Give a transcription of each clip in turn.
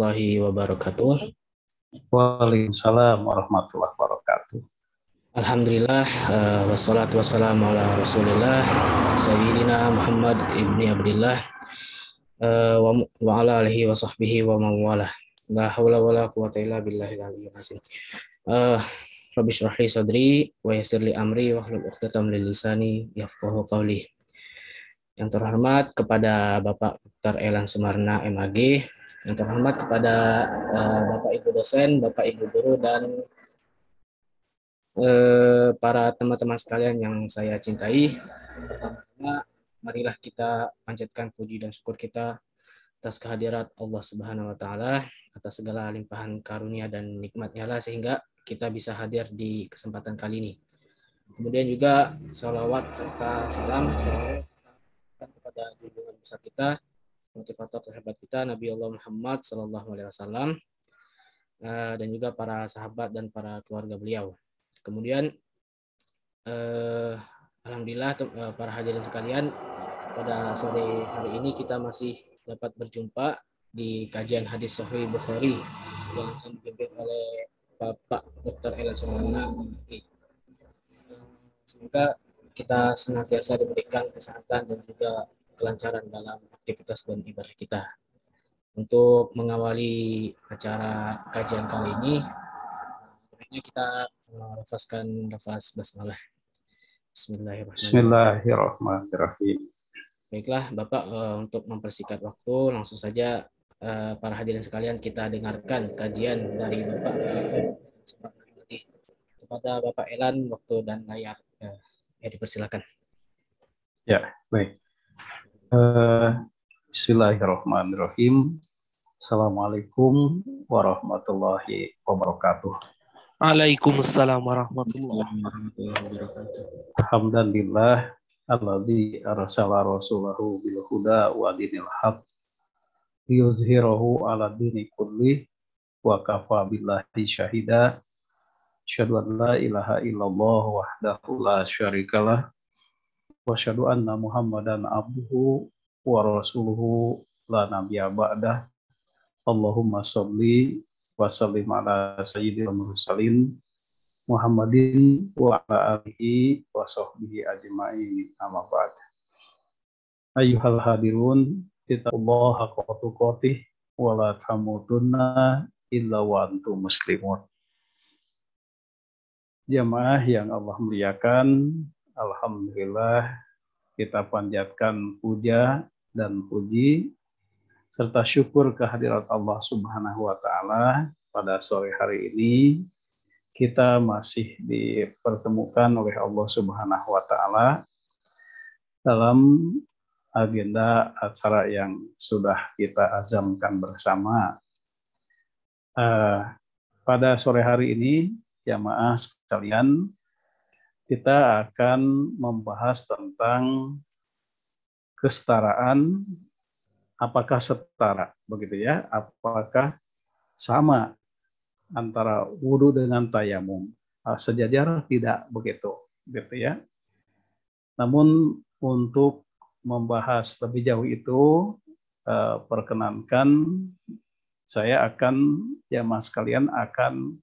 warahmatullahi wabarakatuh. Waalaikumsalam warahmatullahi wabarakatuh. Alhamdulillah, wassalatu wassalamu ala rasulillah sayyidina Muhammad ibni Abdillah wa ala alihi wa sahbihi wa mawalah. La hawla wa la quwata illa billahil aliyyil azim. Rabbi shrah li sadri wa yassir li amri wa hlul 'uqdatam min lisani yafqahu qawli. Yang terhormat kepada Bapak Dr. Elan Sumarna MAG, yang terhormat kepada Bapak Ibu dosen, Bapak Ibu guru, dan para teman-teman sekalian yang saya cintai. Pertama-tama, marilah kita panjatkan puji dan syukur kita atas kehadirat Allah Subhanahu wa Ta'ala, atas segala limpahan karunia dan nikmatnya lah sehingga kita bisa hadir di kesempatan kali ini. Kemudian juga salawat serta salam kepada junjungan besar kita, motivator terhebat kita, Nabi Allah Muhammad SAW, dan juga para sahabat dan para keluarga beliau. Kemudian alhamdulillah para hadirin sekalian, pada sore hari ini kita masih dapat berjumpa di kajian hadis Sahih Bukhari yang akan dipimpin oleh Bapak Dr. Elan Sumarna. Semoga kita senantiasa diberikan kesehatan dan juga kelancaran dalam aktivitas dan ibadah kita. Untuk mengawali acara kajian kali ini, kita lafazkan lafaz basmalah. Bismillahirrahmanirrahim. Baiklah, Bapak, untuk mempersingkat waktu, langsung saja para hadirin sekalian kita dengarkan kajian dari Bapak. Kepada Bapak Elan, waktu dan layar dipersilakan. Ya, baik. Bismillahirrahmanirrahim. Assalamualaikum warahmatullahi wabarakatuh. Waalaikumsalam warahmatullahi wabarakatuh. Alhamdulillah alladzi arsala rasulahu bil huda wa dinil haq liyuzhirahu ala dini kulli wa kafa billahi syahida. Asyhadu an la ilaha illallah wahdahu la syarikalah wa asyhadu anna Muhammadan abduhu wa rasuluhu la nabiyya ba'dah. Allahumma sholli wa sallim ala sayyidil mursalin Muhammadin wa ala alihi wa sahbihi ajma'in, amma ba'd. Ayyuhal hadirun, ittaqullaha haqqa tuqatih wa la tamutunna illa wa antum muslimun. Jamaah yang Allah muliakan, alhamdulillah kita panjatkan puja dan puji serta syukur kehadirat Allah Subhanahu wa Ta'ala. Pada sore hari ini kita masih dipertemukan oleh Allah Subhanahu wa Ta'ala dalam agenda acara yang sudah kita azamkan bersama. Pada sore hari ini, jamaah sekalian, kita akan membahas tentang kesetaraan. Apakah setara, begitu ya? Apakah sama antara wudhu dengan tayamum? Sejajar tidak begitu, gitu ya. Namun untuk membahas lebih jauh itu, perkenankan saya akan, jamaah sekalian, akan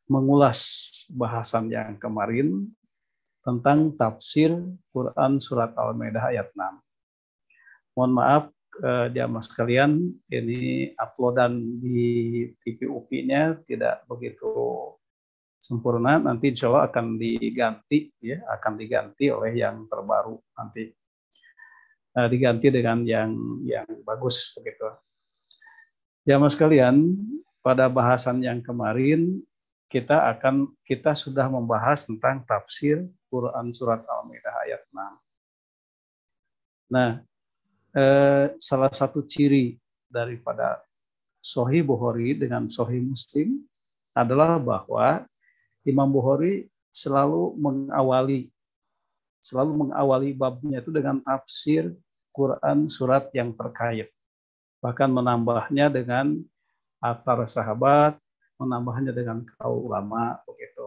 mengulas bahasan yang kemarin tentang tafsir Quran surat Al-Maidah ayat 6. Mohon maaf, jamaah sekalian, ini uploadan di TV UPI-nya tidak begitu sempurna. Nanti insya Allah akan diganti, ya, akan diganti oleh yang terbaru nanti, diganti dengan yang bagus begitu. Jamaah sekalian, pada bahasan yang kemarin kita sudah membahas tentang tafsir Quran surat Al-Maidah ayat 6. Nah, salah satu ciri daripada Sahih Bukhari dengan Sahih Muslim adalah bahwa Imam Bukhari selalu mengawali babnya itu dengan tafsir Quran surat yang terkait, bahkan menambahnya dengan athar sahabat, menambahnya dengan kaul ulama begitu.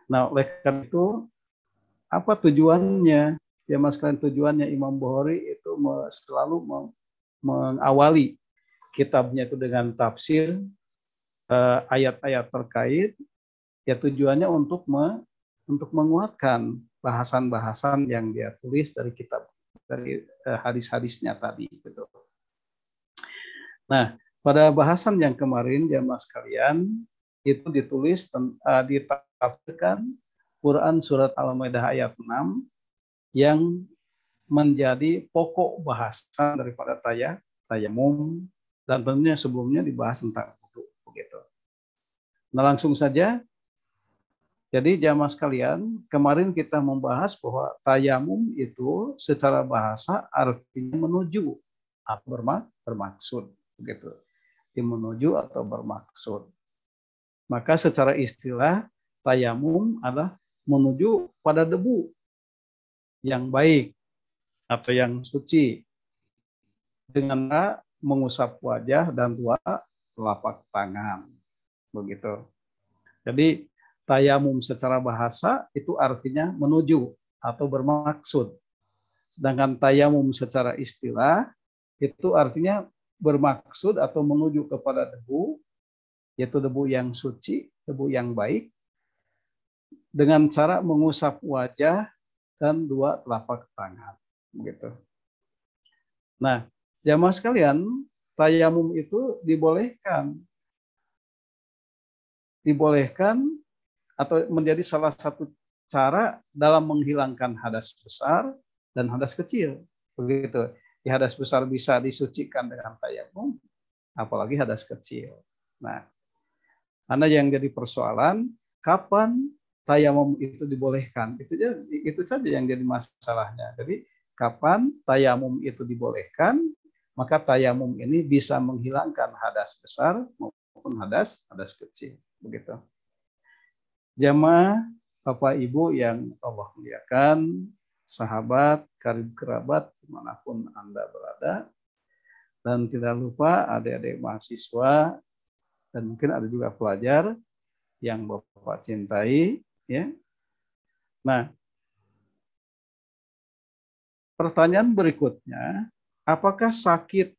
Nah, oleh karena itu apa tujuannya? Ya mas, kalian, tujuannya Imam Bukhari itu selalu mengawali kitabnya itu dengan tafsir ayat-ayat terkait, ya tujuannya untuk menguatkan bahasan-bahasan yang dia tulis dari kitab, dari hadis-hadisnya tadi gitu. Nah, pada bahasan yang kemarin jamaah sekalian itu ditulis ditafsirkan Quran surat Al-Maidah ayat 6 yang menjadi pokok bahasan daripada tayamum, dan tentunya sebelumnya dibahas tentang wudu begitu. Nah, langsung saja. Jadi jamaah sekalian, kemarin kita membahas bahwa tayamum itu secara bahasa artinya menuju atau bermaksud begitu. Menuju atau bermaksud. Maka secara istilah tayamum adalah menuju pada debu yang baik atau yang suci dengan mengusap wajah dan dua telapak tangan begitu. Jadi tayamum secara bahasa itu artinya menuju atau bermaksud. Sedangkan tayamum secara istilah itu artinya bermaksud atau menuju kepada debu, yaitu debu yang suci, debu yang baik, dengan cara mengusap wajah dan dua telapak tangan. Begitu. Nah, jamaah sekalian, tayamum itu dibolehkan atau menjadi salah satu cara dalam menghilangkan hadas besar dan hadas kecil. Begitu. Di hadas besar bisa disucikan dengan tayamum, apalagi hadas kecil. Nah, karena yang jadi persoalan kapan tayamum itu dibolehkan, itu saja yang jadi masalahnya. Jadi kapan tayamum itu dibolehkan, maka tayamum ini bisa menghilangkan hadas besar maupun hadas kecil. Begitu. Jamaah Bapak Ibu yang Allah muliakan, sahabat, karib kerabat, dimanapun Anda berada, dan tidak lupa adik-adik mahasiswa, dan mungkin ada juga pelajar yang Bapak cintai, ya. Nah, pertanyaan berikutnya, apakah sakit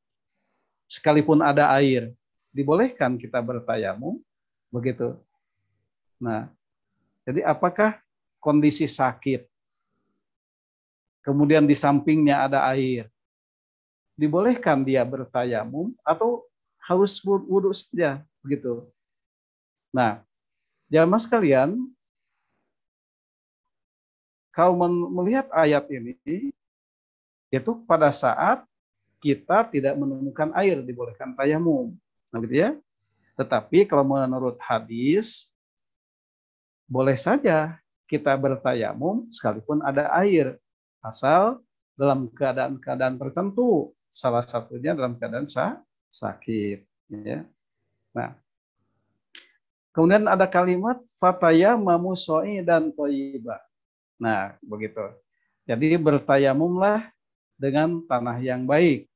sekalipun ada air dibolehkan kita bertayamum? Begitu. Nah, jadi apakah kondisi sakit, kemudian di sampingnya ada air, dibolehkan dia bertayamum atau harus wudu saja? Begitu. Nah, jamaah sekalian, kalau melihat ayat ini, yaitu pada saat kita tidak menemukan air dibolehkan tayamum. Nah, gitu ya. Tetapi kalau menurut hadis, boleh saja kita bertayamum sekalipun ada air, asal dalam keadaan-keadaan tertentu, salah satunya dalam keadaan sakit. Ya. Nah, kemudian ada kalimat fatayamamu sho'idan thayyiba. Nah, begitu. Jadi bertayamumlah dengan tanah yang baik.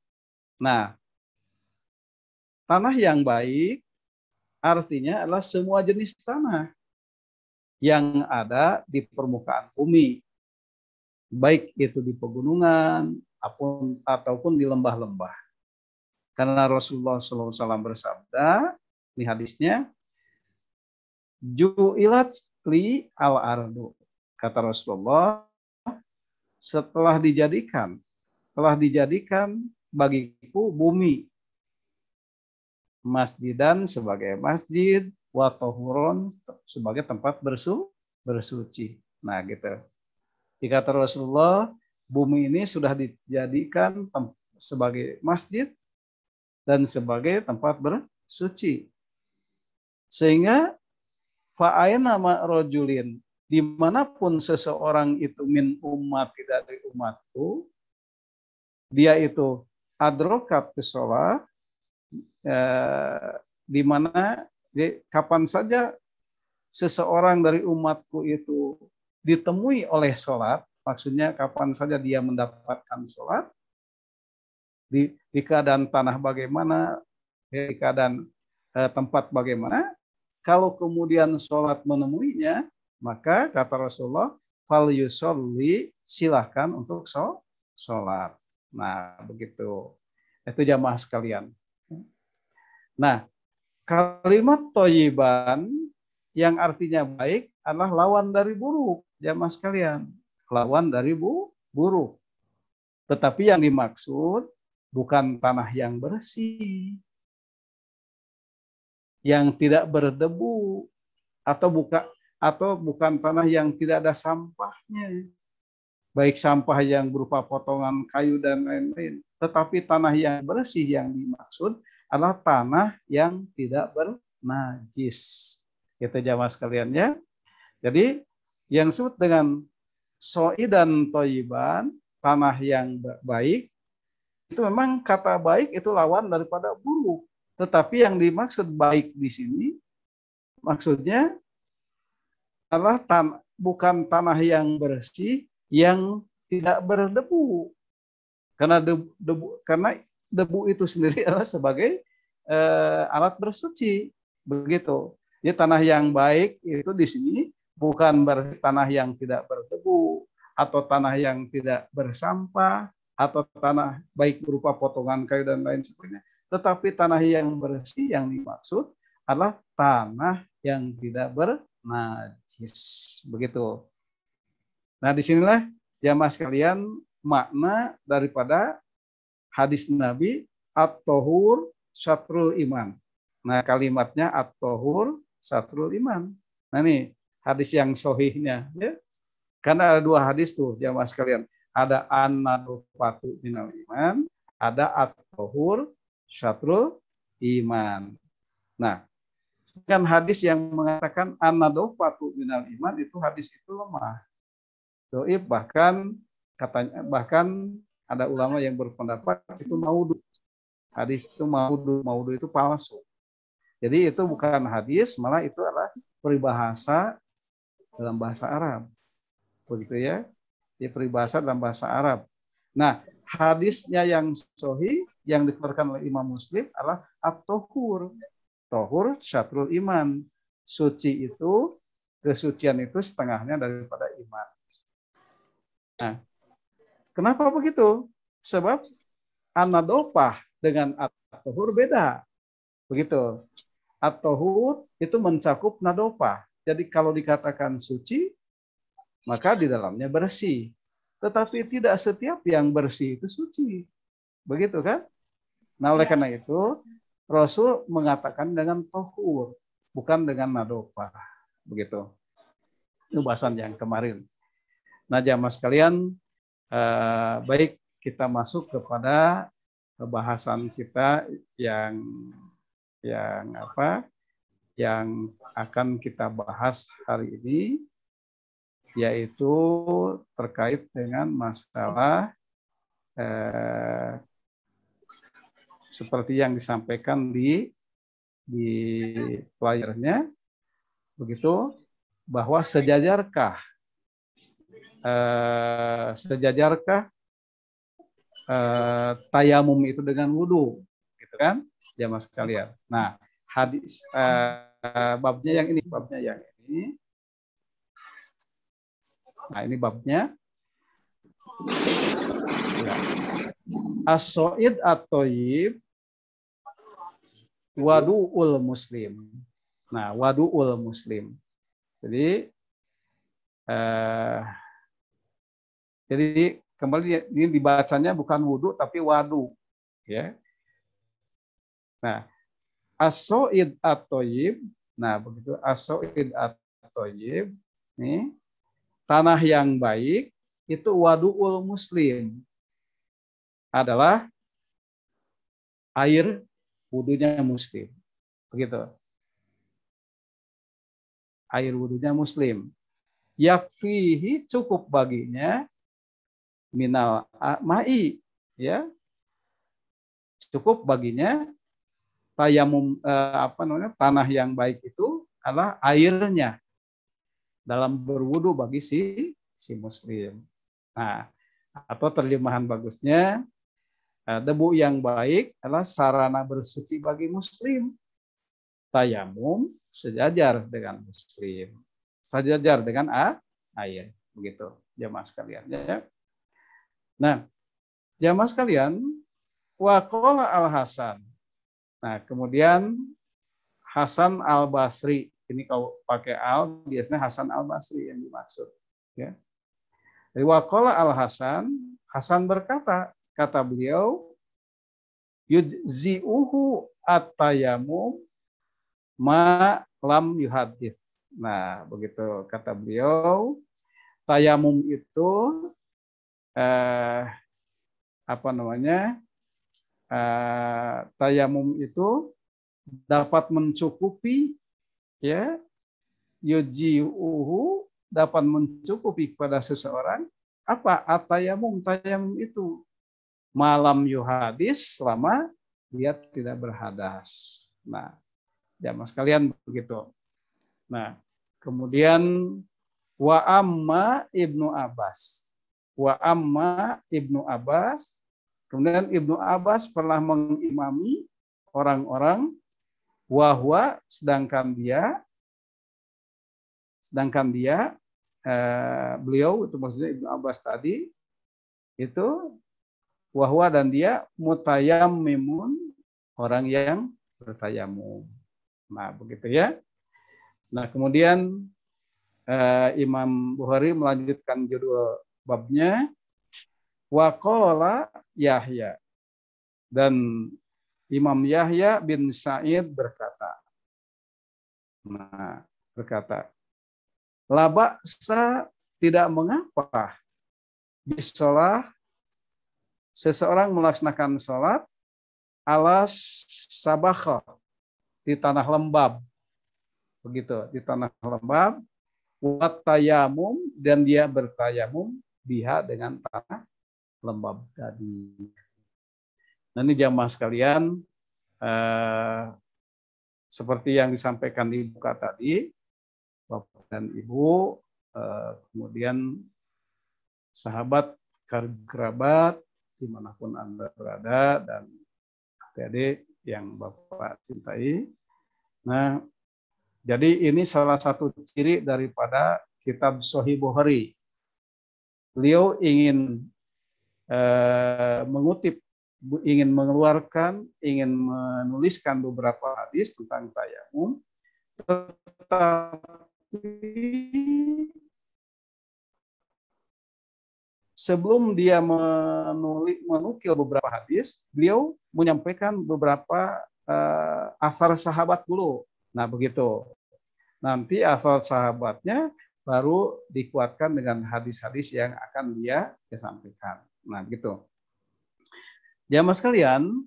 Nah, tanah yang baik artinya adalah semua jenis tanah yang ada di permukaan bumi. Baik itu di pegunungan ataupun di lembah-lembah. Karena Rasulullah SAW bersabda, di hadisnya, ju'ilat li al-ardu. Kata Rasulullah, telah dijadikan bagiku bumi masjidan sebagai masjid, wa tahuron sebagai tempat bersuci. Nah, gitu. Jika kata Rasulullah, bumi ini sudah dijadikan sebagai masjid dan sebagai tempat bersuci. Sehingga fa'aina ma'rojulin, dimanapun seseorang itu min umat dari umatku, dia itu adrokat sholat, di mana kapan saja seseorang dari umatku itu ditemui oleh sholat, maksudnya kapan saja dia mendapatkan sholat, di keadaan tanah bagaimana, di keadaan tempat bagaimana, kalau kemudian sholat menemuinya, maka kata Rasulullah, fal yusolli, silahkan untuk sholat. Nah, begitu. Itu jamaah sekalian. Nah, kalimat toyiban yang artinya baik adalah lawan dari buruk, jamaah sekalian. Lawan dari buruk. Tetapi yang dimaksud bukan tanah yang bersih, yang tidak berdebu, atau bukan tanah yang tidak ada sampahnya. Baik sampah yang berupa potongan kayu dan lain-lain. Tetapi tanah yang bersih yang dimaksud adalah tanah yang tidak bernajis. Kita jamaah sekalian ya. Jadi yang disebut dengan so'idan toyiban, tanah yang baik, itu memang kata baik itu lawan daripada buruk. Tetapi yang dimaksud baik di sini, maksudnya adalah bukan tanah yang bersih, yang tidak berdebu. Karena debu itu sendiri adalah sebagai alat bersuci. Begitu. Jadi tanah yang baik itu di sini bukan tanah yang tidak berdebu, atau tanah yang tidak bersampah, atau tanah baik berupa potongan kayu dan lain sebagainya. Tetapi tanah yang bersih yang dimaksud adalah tanah yang tidak bernajis. Begitu. Nah, disinilah jamaah sekalian makna daripada hadis Nabi at-tohur syatrul iman. Nah, kalimatnya at-tohur syatrul iman. Nah, ini hadis yang sahihnya ya. Karena ada dua hadis tuh jamaah sekalian. Ada an-nadufatu minal iman, ada at-tohur syatrul iman. Nah, sedangkan hadis yang mengatakan an-nadufatu minal iman itu hadis itu lemah. Doib bahkan ada ulama yang berpendapat itu maudhu. Hadis itu maudhu itu palsu. Jadi itu bukan hadis, malah itu adalah peribahasa dalam bahasa Arab. Begitu ya. Dia peribahasa dalam bahasa Arab. Nah, hadisnya yang sahih yang dikeluarkan oleh Imam Muslim adalah at-tohur. Tohur syatrul iman. Suci itu, kesucian itu setengahnya daripada iman. Nah, kenapa begitu? Sebab an-nadofah dengan at-tohur beda. Begitu. At-tohur itu mencakup nadofah. Jadi kalau dikatakan suci, maka di dalamnya bersih. Tetapi tidak setiap yang bersih itu suci. Begitu kan? Nah, oleh karena itu, Rasul mengatakan dengan tohur, bukan dengan nadofah. Begitu. Itu bahasan yang kemarin. Nah, jamaah sekalian, baik kita masuk kepada bahasan kita yang akan kita bahas hari ini, yaitu terkait dengan masalah seperti yang disampaikan di flyernya, begitu, bahwa sejajarkah tayamum itu dengan wudhu, gitu kan, jamaah sekalian. Nah, hadis babnya yang ini. Nah, ini babnya. Ya. As-so'id at-toyib wadu'ul muslim. Nah, wadu'ul muslim. Jadi kembali ini dibacanya bukan wudu tapi wadu, ya. Nah, as-so'id at-toyib. Nah, begitu as-so'id at-toyib. Nih, tanah yang baik itu wadu'ul muslim. Adalah air wudunya muslim. Begitu. Air wudunya muslim. Yakfihi cukup baginya minal ma'i, ya. Cukup baginya tayamum tanah yang baik itu adalah airnya dalam berwudu bagi si muslim. Nah, atau terjemahan bagusnya, debu yang baik adalah sarana bersuci bagi muslim. Tayamum sejajar dengan muslim. Sejajar dengan air. Begitu, jamaah sekalian. Ya. Nah, jamaah sekalian, waqala al-Hasan. Nah, kemudian Hasan Al-Basri. Ini kalau pakai al, biasanya Hasan Al-Basri yang dimaksud. Ya. Waqala Al-Hasan, Hasan berkata, kata beliau, yujzi'uhu at-tayammum ma lam yuhadis. Nah, begitu kata beliau, tayamum itu tayamum itu dapat mencukupi, ya, yujiuhu dapat mencukupi kepada seseorang apa atayamum, tayamum itu malam yuhadis, selama dia tidak berhadas. Nah, jamaah sekalian begitu. Nah, kemudian wa amma Ibnu Abbas. Wa amma Ibnu Abbas. Kemudian Ibnu Abbas pernah mengimami orang-orang, wahwa sedangkan dia beliau, itu maksudnya Ibnu Abbas tadi, itu wahwa dan dia mutayammimun, orang yang bertayamum. Nah, begitu ya. Nah, kemudian Imam Bukhari melanjutkan judul babnya, waqala Yahya, dan Imam Yahya bin Sa'id berkata, la ba'sa, tidak mengapa bisolah, seseorang melaksanakan sholat alas sabakha, di tanah lembab, begitu, di tanah lembab, wat tayamum, dan dia bertayamum biha, dengan tanah lembab tadi. Nah, ini jamaah sekalian, seperti yang disampaikan di buka tadi, Bapak dan Ibu, kemudian sahabat, kerabat, dimanapun Anda berada, dan adik-adik yang Bapak cintai. Nah, jadi ini salah satu ciri daripada kitab Sahih Bukhari. Beliau ingin mengutip, ingin mengeluarkan, ingin menuliskan beberapa hadis tentang tayamum, tetapi sebelum dia menukil beberapa hadis, beliau menyampaikan beberapa asar sahabat dulu. Nah, begitu. Nanti asal sahabatnya baru dikuatkan dengan hadis-hadis yang akan dia sampaikan. Nah, gitu. Jamaah sekalian,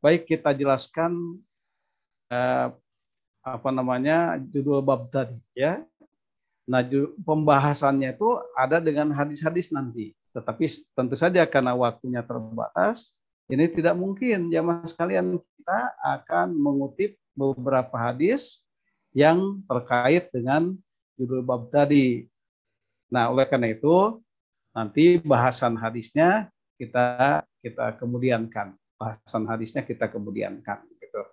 baik kita jelaskan judul bab tadi, ya. Nah, pembahasannya itu ada dengan hadis-hadis nanti. Tetapi tentu saja karena waktunya terbatas, ini tidak mungkin, jamaah sekalian, kita akan mengutip beberapa hadis yang terkait dengan judul bab tadi. Nah, oleh karena itu, nanti bahasan hadisnya kita kemudiankan. Bahasan hadisnya kita kemudiankan. Gitu.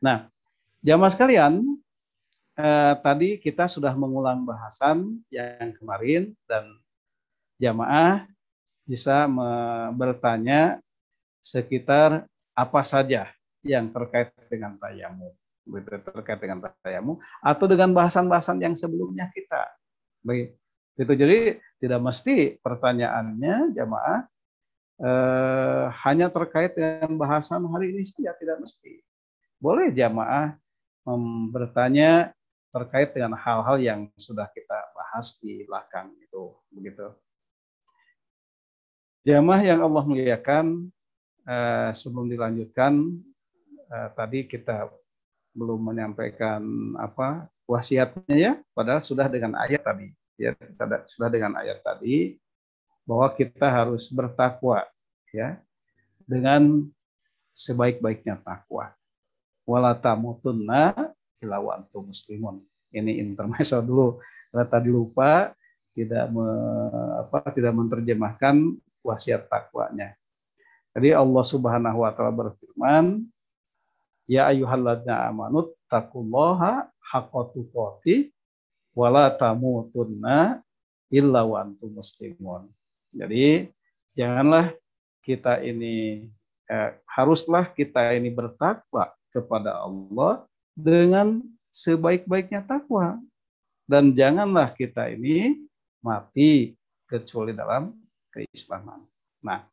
Nah, jamaah sekalian, tadi kita sudah mengulang bahasan yang kemarin, dan jamaah bisa bertanya sekitar apa saja yang terkait dengan tayamum, atau dengan bahasan-bahasan yang sebelumnya kita. Baik. Itu jadi tidak mesti pertanyaannya jamaah hanya terkait dengan bahasan hari ini saja, tidak mesti. Boleh jamaah bertanya terkait dengan hal-hal yang sudah kita bahas di belakang itu, begitu. Jamaah yang Allah muliakan, sebelum dilanjutkan, tadi kita belum menyampaikan wasiatnya, ya, padahal sudah dengan ayat tadi. Ya, sudah dengan ayat tadi bahwa kita harus bertakwa, ya, dengan sebaik-baiknya takwa. Wala tamutunna illa wa antum muslimun. Ini intermezzo dulu, karena tadi lupa tidak menerjemahkan wasiat takwanya. Jadi Allah Subhanahu wa taala berfirman, ya ayyuhalladzina amanu taqullaha haqqa tuqatih wala tamutunna illa wa antum muslimun. Jadi janganlah kita ini haruslah kita ini bertakwa kepada Allah dengan sebaik-baiknya takwa. Dan janganlah kita ini mati kecuali dalam keislaman. Nah,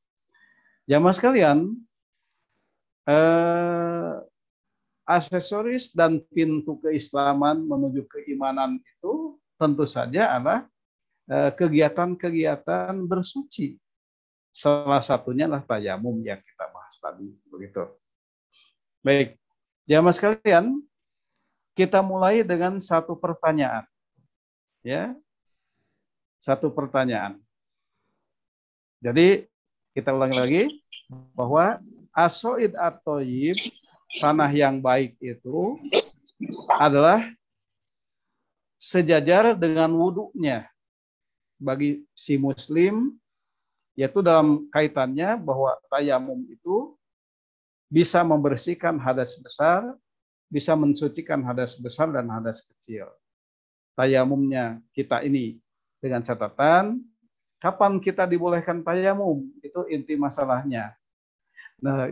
jamaah sekalian, aksesoris dan pintu keislaman menuju keimanan itu tentu saja adalah kegiatan-kegiatan bersuci. Salah satunya adalah tayamum yang kita bahas tadi, begitu. Baik, jamaah sekalian, kita mulai dengan satu pertanyaan. Ya. Satu pertanyaan. Jadi, kita ulangi lagi bahwa as-soid at-thayyib, tanah yang baik itu adalah sejajar dengan wudunya bagi si muslim, yaitu dalam kaitannya bahwa tayamum itu bisa membersihkan hadas besar, bisa mensucikan hadas besar dan hadas kecil. Tayamumnya kita ini dengan catatan, kapan kita dibolehkan tayamum, itu inti masalahnya. Nah,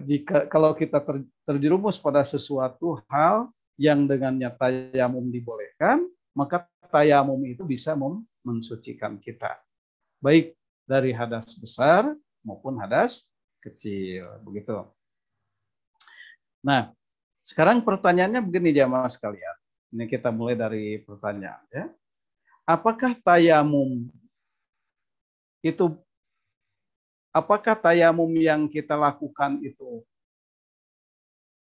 kalau kita terjerumus pada sesuatu hal yang dengannya tayamum dibolehkan, maka tayamum itu bisa mensucikan kita. Baik dari hadas besar maupun hadas kecil. Begitu. Nah, sekarang pertanyaannya begini jamaah sekalian. Ini kita mulai dari pertanyaan. Ya. Apakah tayamum yang kita lakukan itu,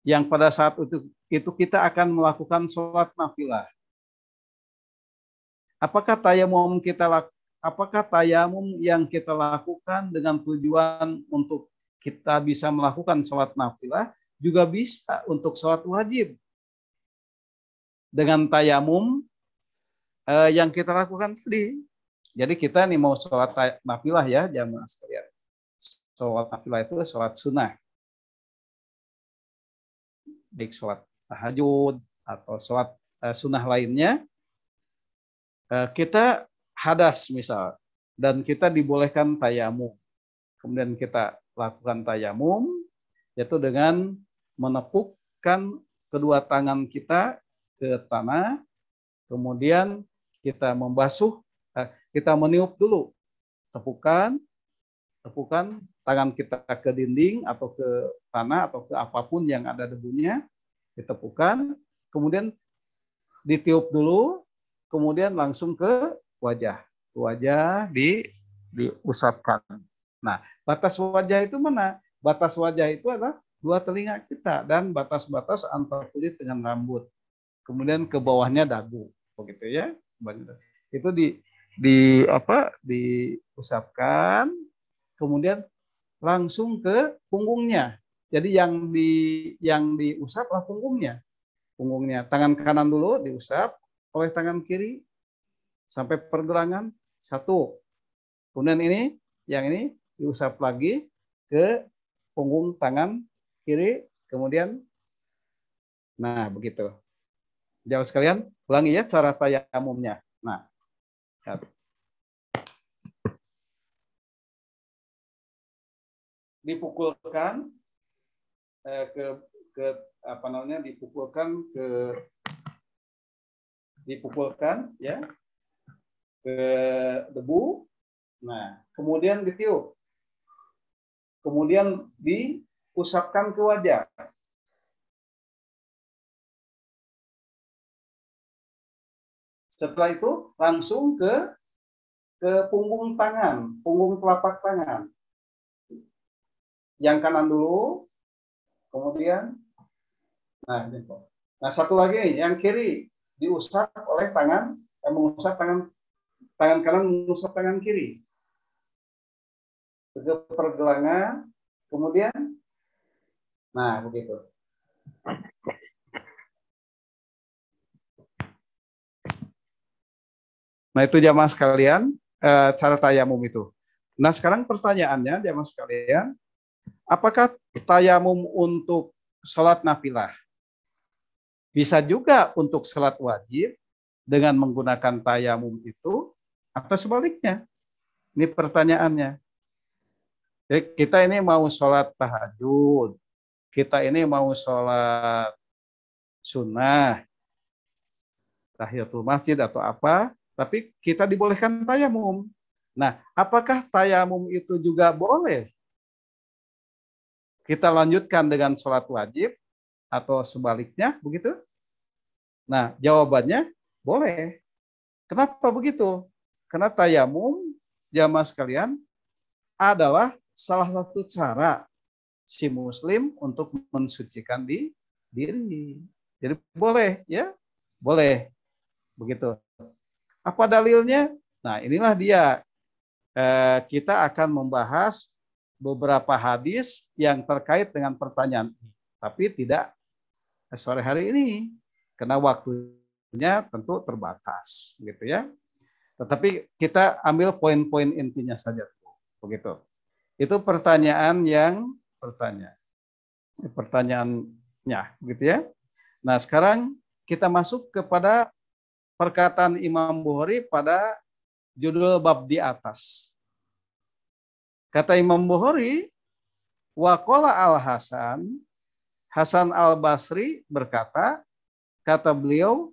yang pada saat itu kita akan melakukan sholat nafilah? Apakah tayamum yang kita lakukan dengan tujuan untuk kita bisa melakukan sholat nafilah juga bisa untuk sholat wajib? Dengan tayamum yang kita lakukan tadi. Jadi kita nih mau sholat nafilah ya jamaah sekalian. Sholat nafilah itu sholat sunnah. Baik sholat tahajud atau sholat sunnah lainnya. Kita hadas misal. Dan kita dibolehkan tayamum. Kemudian kita lakukan tayamum. Yaitu dengan menepukkan kedua tangan kita ke tanah. Kemudian kita membasuh. Kita meniup dulu. Tepukan tangan kita ke dinding atau ke tanah atau ke apapun yang ada debunya, ditepukan, kemudian ditiup dulu, kemudian langsung ke wajah. Wajah diusapkan. Nah, batas wajah itu mana? Batas wajah itu adalah dua telinga kita dan batas-batas antara kulit dengan rambut. Kemudian ke bawahnya dagu, begitu ya. Itu diusapkan, kemudian langsung ke punggungnya. Jadi yang diusaplah punggungnya. Tangan kanan dulu diusap oleh tangan kiri sampai pergelangan satu. Kemudian yang ini diusap lagi ke punggung tangan kiri, kemudian nah begitu. Jamaah sekalian, ulangi ya cara tayamumnya. Nah, dipukulkan dipukulkan ya ke debu. Nah, kemudian ditiup. Kemudian diusapkan ke wajah. Setelah itu langsung ke punggung tangan, punggung telapak tangan. Yang kanan dulu, kemudian, nah satu lagi, yang kiri diusap oleh mengusap tangan kanan, mengusap tangan kiri. Ke pergelangan, kemudian, nah begitu. Nah itu jamaah sekalian, cara tayamum itu. Nah sekarang pertanyaannya jamaah sekalian, apakah tayamum untuk sholat nafilah? Bisa juga untuk sholat wajib dengan menggunakan tayamum itu, atau sebaliknya? Ini pertanyaannya. Jadi kita ini mau sholat tahajud, kita ini mau sholat sunnah, tahiyatul masjid atau apa, tapi kita dibolehkan tayamum. Nah, apakah tayamum itu juga boleh kita lanjutkan dengan sholat wajib atau sebaliknya, begitu? Nah, jawabannya boleh. Kenapa begitu? Karena tayamum, jamaah sekalian, adalah salah satu cara si muslim untuk mensucikan diri. Jadi boleh, ya, boleh, begitu. Apa dalilnya? Nah, inilah dia. Kita akan membahas beberapa hadis yang terkait dengan pertanyaan ini, tapi tidak sore hari ini, karena waktunya tentu terbatas, gitu ya. Tetapi kita ambil poin-poin intinya saja, begitu. Itu pertanyaannya, gitu ya. Nah, sekarang kita masuk kepada perkataan Imam Bukhari pada judul bab di atas. Kata Imam Bukhari, wa qala al-Hasan, Hasan al-Basri berkata, kata beliau,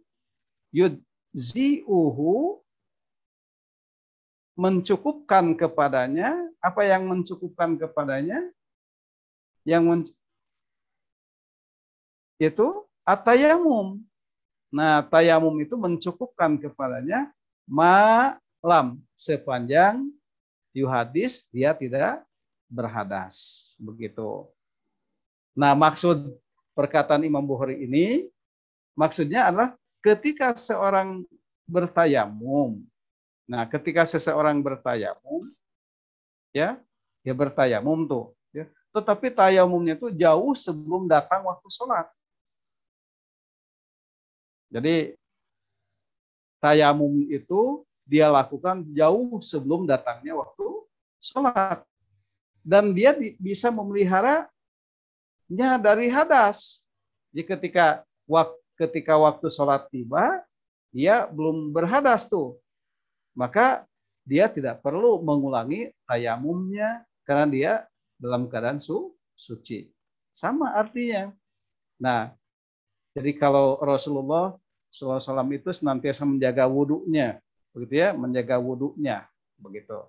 yujzi'uhu, mencukupkan kepadanya. Apa yang mencukupkan kepadanya? Itu at-tayamum. Nah, tayamum itu mencukupkan kepadanya malam sepanjang yuhadis dia tidak berhadas, begitu. Nah, maksud perkataan Imam Bukhari ini maksudnya adalah ketika seorang bertayamum. Nah, ketika seseorang bertayamum, ya bertayamum tuh, ya. Tetapi tayamumnya itu jauh sebelum datang waktu sholat. Jadi tayamum itu dia lakukan jauh sebelum datangnya waktu sholat. Dan dia bisa memeliharanya dari hadas. Jadi ketika waktu sholat tiba, dia belum berhadas tuh. Maka dia tidak perlu mengulangi tayamumnya karena dia dalam keadaan suci. Sama artinya. Nah, jadi kalau Rasulullah SAW itu senantiasa menjaga wudhunya, begitu ya, menjaga wudhunya, begitu.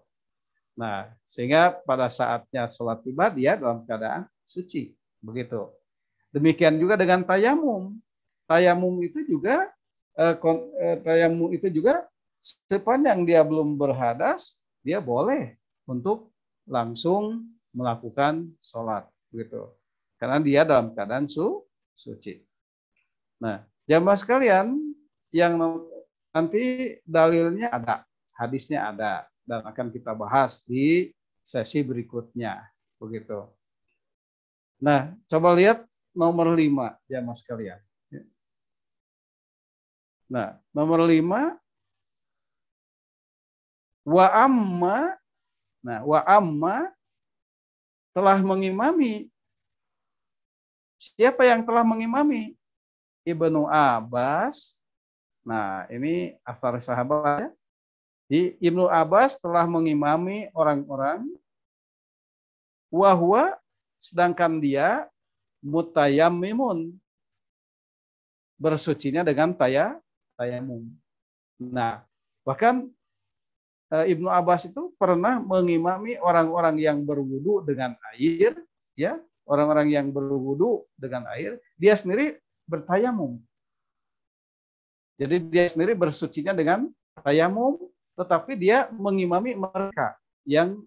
Nah, sehingga pada saatnya sholat tiba dia dalam keadaan suci, begitu. Demikian juga dengan tayamum. Tayamum itu juga sepanjang dia belum berhadas, dia boleh untuk langsung melakukan sholat, begitu. Karena dia dalam keadaan suci. Nah, jamaah sekalian, yang nanti dalilnya ada, hadisnya ada, dan akan kita bahas di sesi berikutnya, begitu. Nah, coba lihat nomor 5, jamaah sekalian. Nah, nomor 5, wa amma telah mengimami. Siapa yang telah mengimami? Ibnu Abbas. Nah, ini asar sahabat. Ibnu Abbas telah mengimami orang-orang. Wahwa, sedangkan dia mutayammimun, bersucinya dengan tayamum. Nah, bahkan Ibnu Abbas itu pernah mengimami orang-orang yang berwudu dengan air, ya, orang-orang yang berwudu dengan air, dia sendiri bertayamum. Jadi dia sendiri bersucinya dengan tayamum, tetapi dia mengimami mereka yang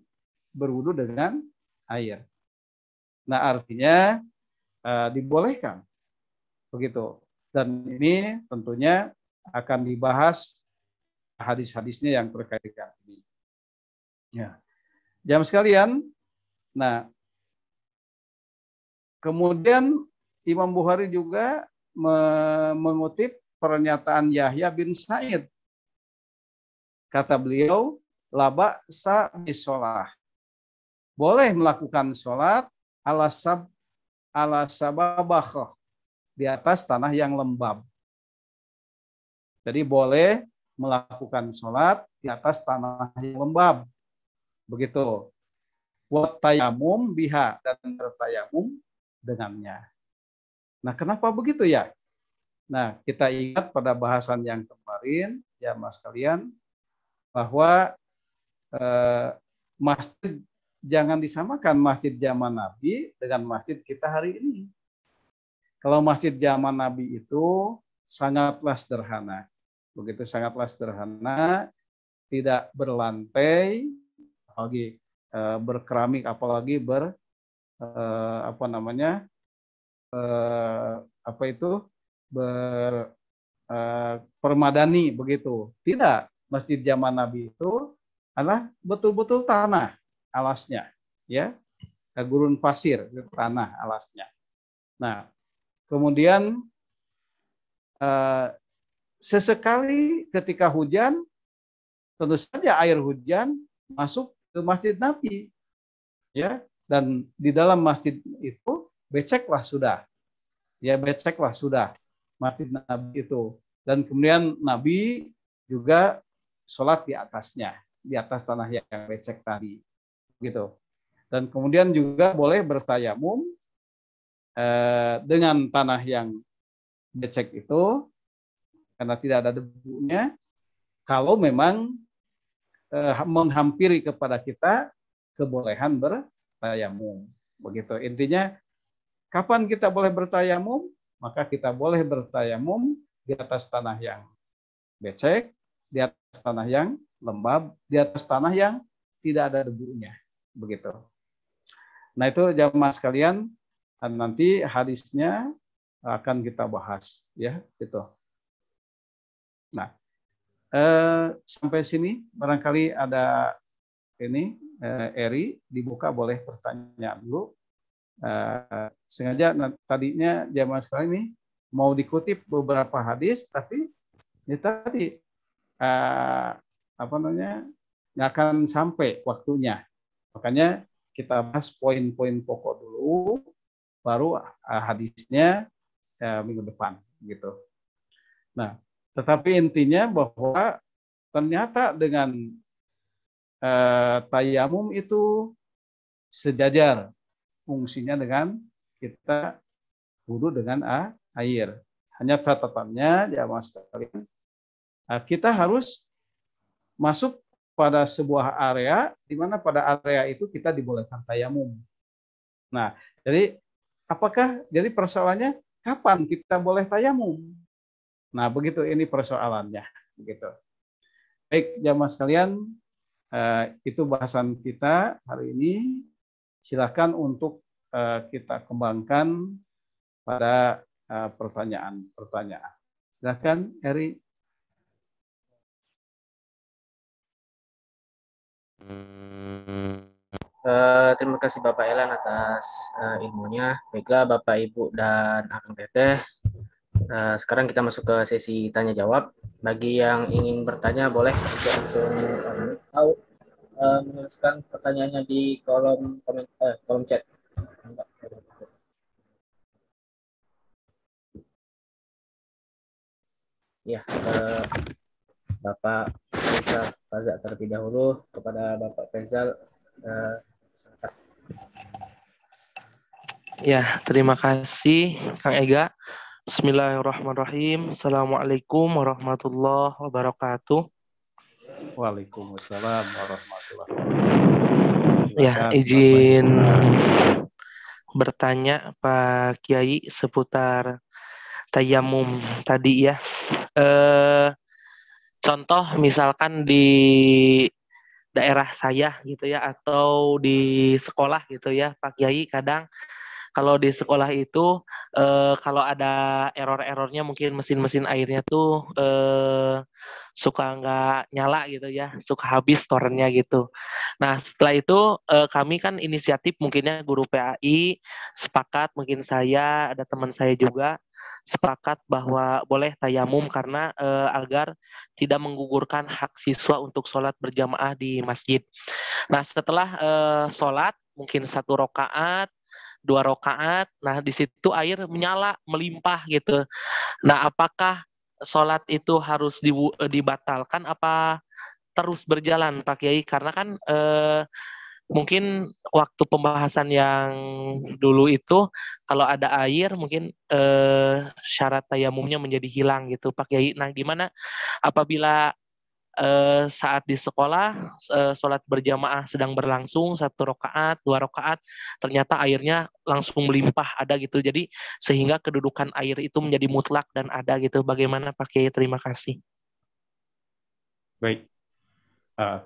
berwudu dengan air. Nah, artinya dibolehkan, begitu. Dan ini tentunya akan dibahas hadis-hadisnya yang terkait dengan ini. Ya, jamaah sekalian. Nah, kemudian Imam Bukhari juga mengutip pernyataan Yahya bin Sa'id. Kata beliau, la ba'sa bisolah. Boleh melakukan sholat ala sababah, di atas tanah yang lembab. Jadi boleh melakukan sholat di atas tanah yang lembab. Begitu. wa tayamum biha, dan bertayamum dengannya. Nah, kenapa begitu ya? Nah, kita ingat pada bahasan yang kemarin, ya mas kalian, bahwa masjid jangan disamakan masjid zaman Nabi dengan masjid kita hari ini. Kalau masjid zaman Nabi itu sangatlah sederhana. Begitu sangatlah sederhana, tidak berlantai, apalagi berkeramik, apalagi permadani begitu. Tidak, masjid zaman Nabi itu adalah betul-betul tanah alasnya, ya, gurun pasir, tanah alasnya. Nah, kemudian sesekali ketika hujan, tentu saja air hujan masuk ke masjid Nabi, ya, dan di dalam masjid itu beceklah sudah, ya, beceklah sudah masjid Nabi itu, dan kemudian Nabi juga sholat di atasnya, di atas tanah yang becek tadi, gitu. Dan kemudian juga boleh bertayamum dengan tanah yang becek itu karena tidak ada debunya, kalau memang menghampiri kepada kita kebolehan bertayamum, begitu. Intinya, kapan kita boleh bertayamum? Maka kita boleh bertayamum di atas tanah yang becek, di atas tanah yang lembab, di atas tanah yang tidak ada debunya, begitu. Nah, itu jamaah sekalian, dan nanti hadisnya akan kita bahas, ya, itu. Nah, sampai sini barangkali ada ini, Eri, dibuka, boleh pertanyaan dulu. Sengaja tadinya jamaah sekalian ini mau dikutip beberapa hadis, tapi ini tadi nggak akan sampai waktunya. Makanya kita bahas poin-poin pokok dulu, baru hadisnya minggu depan, gitu. Nah, tetapi intinya bahwa ternyata dengan tayamum itu sejajar fungsinya dengan kita wudu dengan air. Hanya catatannya, jamaah sekalian, kita harus masuk pada sebuah area di mana pada area itu kita dibolehkan tayamum. Nah, jadi jadi persoalannya kapan kita boleh tayamum? Nah, begitu ini persoalannya, begitu. Baik, jamaah sekalian, itu bahasan kita hari ini. Silakan untuk kita kembangkan pada pertanyaan-pertanyaan. Silakan, Eri. Terima kasih Bapak Elan atas ilmunya. Baiklah Bapak, Ibu, dan Akang Teteh. Sekarang kita masuk ke sesi tanya jawab. Bagi yang ingin bertanya boleh langsung menuliskan pertanyaannya di kolom chat. Ya, Bapak Faisal Faza terlebih dahulu. Kepada Bapak Faisal, Ya, terima kasih Kang Ega. Bismillahirrahmanirrahim. Assalamualaikum warahmatullahi wabarakatuh. Waalaikumsalam warahmatullahi wabarakatuh. Ya, izin bertanya Pak Kiai seputar tayamum tadi ya. Contoh misalkan di daerah saya gitu ya, atau di sekolah gitu ya Pak Kiai, kadang kalau di sekolah itu kalau ada error-errornya, mungkin mesin-mesin airnya tuh suka nggak nyala gitu ya, suka habis torennya gitu. Nah, setelah itu kami kan inisiatif, mungkinnya guru PAI sepakat, mungkin saya, ada teman saya juga sepakat bahwa boleh tayamum karena agar tidak menggugurkan hak siswa untuk sholat berjamaah di masjid. Nah, setelah sholat mungkin 1 rakaat, 2 rakaat, nah di situ air menyala, melimpah gitu. Nah, apakah sholat itu harus dibatalkan apa terus berjalan Pak Kiai? Karena kan mungkin waktu pembahasan yang dulu itu kalau ada air mungkin syarat tayamumnya menjadi hilang gitu Pak Kiai. Nah, gimana apabila saat di sekolah sholat berjamaah sedang berlangsung 1 rakaat 2 rakaat ternyata airnya langsung melimpah ada gitu, jadi sehingga kedudukan air itu menjadi mutlak dan ada gitu, bagaimana Pak Kiai? Terima kasih. Baik.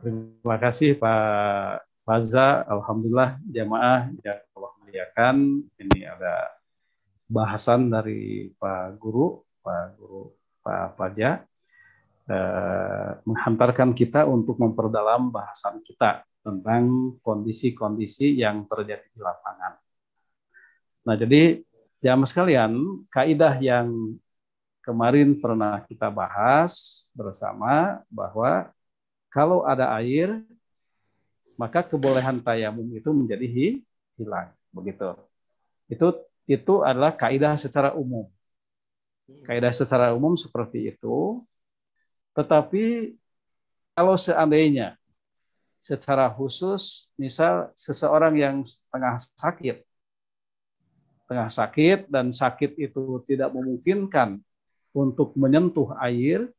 Terima kasih Pak Faza. Alhamdulillah jamaah yang Allah muliakan, ini ada bahasan dari Pak Guru Pak Faza, menghantarkan kita untuk memperdalam bahasan kita tentang kondisi-kondisi yang terjadi di lapangan. Nah, jadi jamaah sekalian, kaidah yang kemarin pernah kita bahas bersama bahwa kalau ada air, maka kebolehan tayamum itu menjadi hilang, begitu. Itu adalah kaidah secara umum. Kaidah secara umum seperti itu. Tetapi kalau seandainya secara khusus, misal seseorang yang tengah sakit dan sakit itu tidak memungkinkan untuk menyentuh air,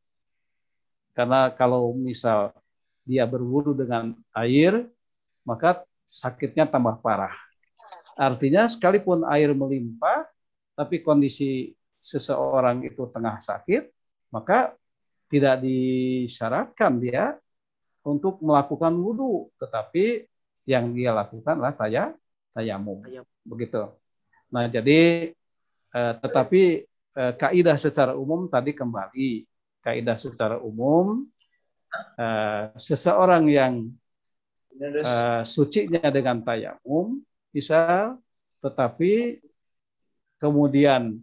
karena kalau misal dia berwudu dengan air, maka sakitnya tambah parah. Artinya sekalipun air melimpah, tapi kondisi seseorang itu tengah sakit, maka tidak disyaratkan dia untuk melakukan wudu, tetapi yang dia lakukan adalah tayamum. Begitu. Nah, jadi tetapi kaidah secara umum tadi kembali, kaidah secara umum seseorang yang sucinya dengan tayamum bisa, tetapi kemudian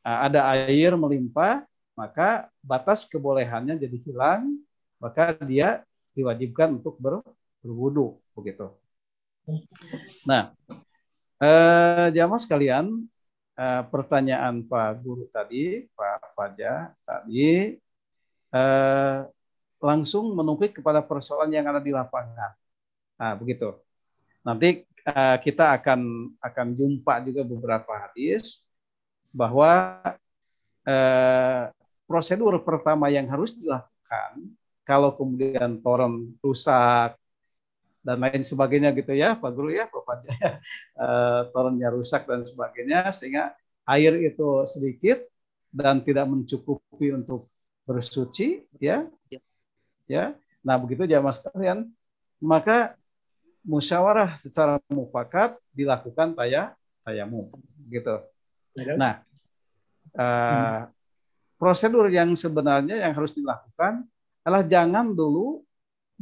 ada air melimpah, maka batas kebolehannya jadi hilang, maka dia diwajibkan untuk berwudu, begitu. Nah, jamaah sekalian, pertanyaan Pak Guru tadi, Pak Faja tadi, langsung menukik kepada persoalan yang ada di lapangan. Nah, begitu. Nanti kita akan jumpa juga beberapa hadis bahwa prosedur pertama yang harus dilakukan kalau kemudian toren rusak dan lain sebagainya gitu ya, Pak Guru ya, Pak Faja, torennya rusak dan sebagainya, sehingga air itu sedikit dan tidak mencukupi untuk bersuci, ya. Nah, begitu jamaah sekalian, maka musyawarah secara mufakat dilakukan tayamum, gitu. Nah, prosedur yang sebenarnya yang harus dilakukan adalah jangan dulu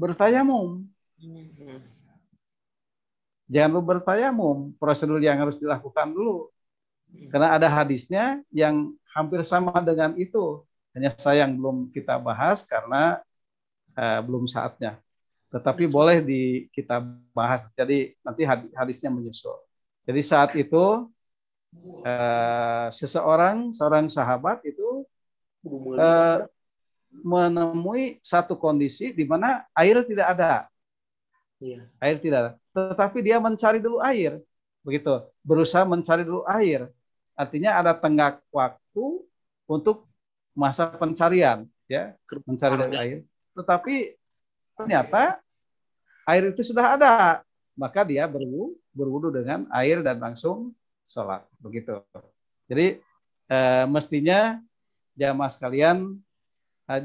bertayamum. Jangan dulu bertayamum, prosedur yang harus dilakukan dulu. Karena ada hadisnya yang hampir sama dengan itu. Hanya sayang belum kita bahas karena belum saatnya. Tetapi boleh kita bahas. Jadi nanti hadisnya menyusul. Jadi saat itu seorang sahabat itu menemui satu kondisi di mana air tidak ada. Air tidak ada. Tetapi dia mencari dulu air. Begitu. Berusaha mencari dulu air. Artinya ada tenggat waktu untuk masa pencarian, ya, mencari dulu air. Tetapi ternyata air itu sudah ada, maka dia berwudu dengan air dan langsung sholat, begitu. Jadi mestinya jamaah sekalian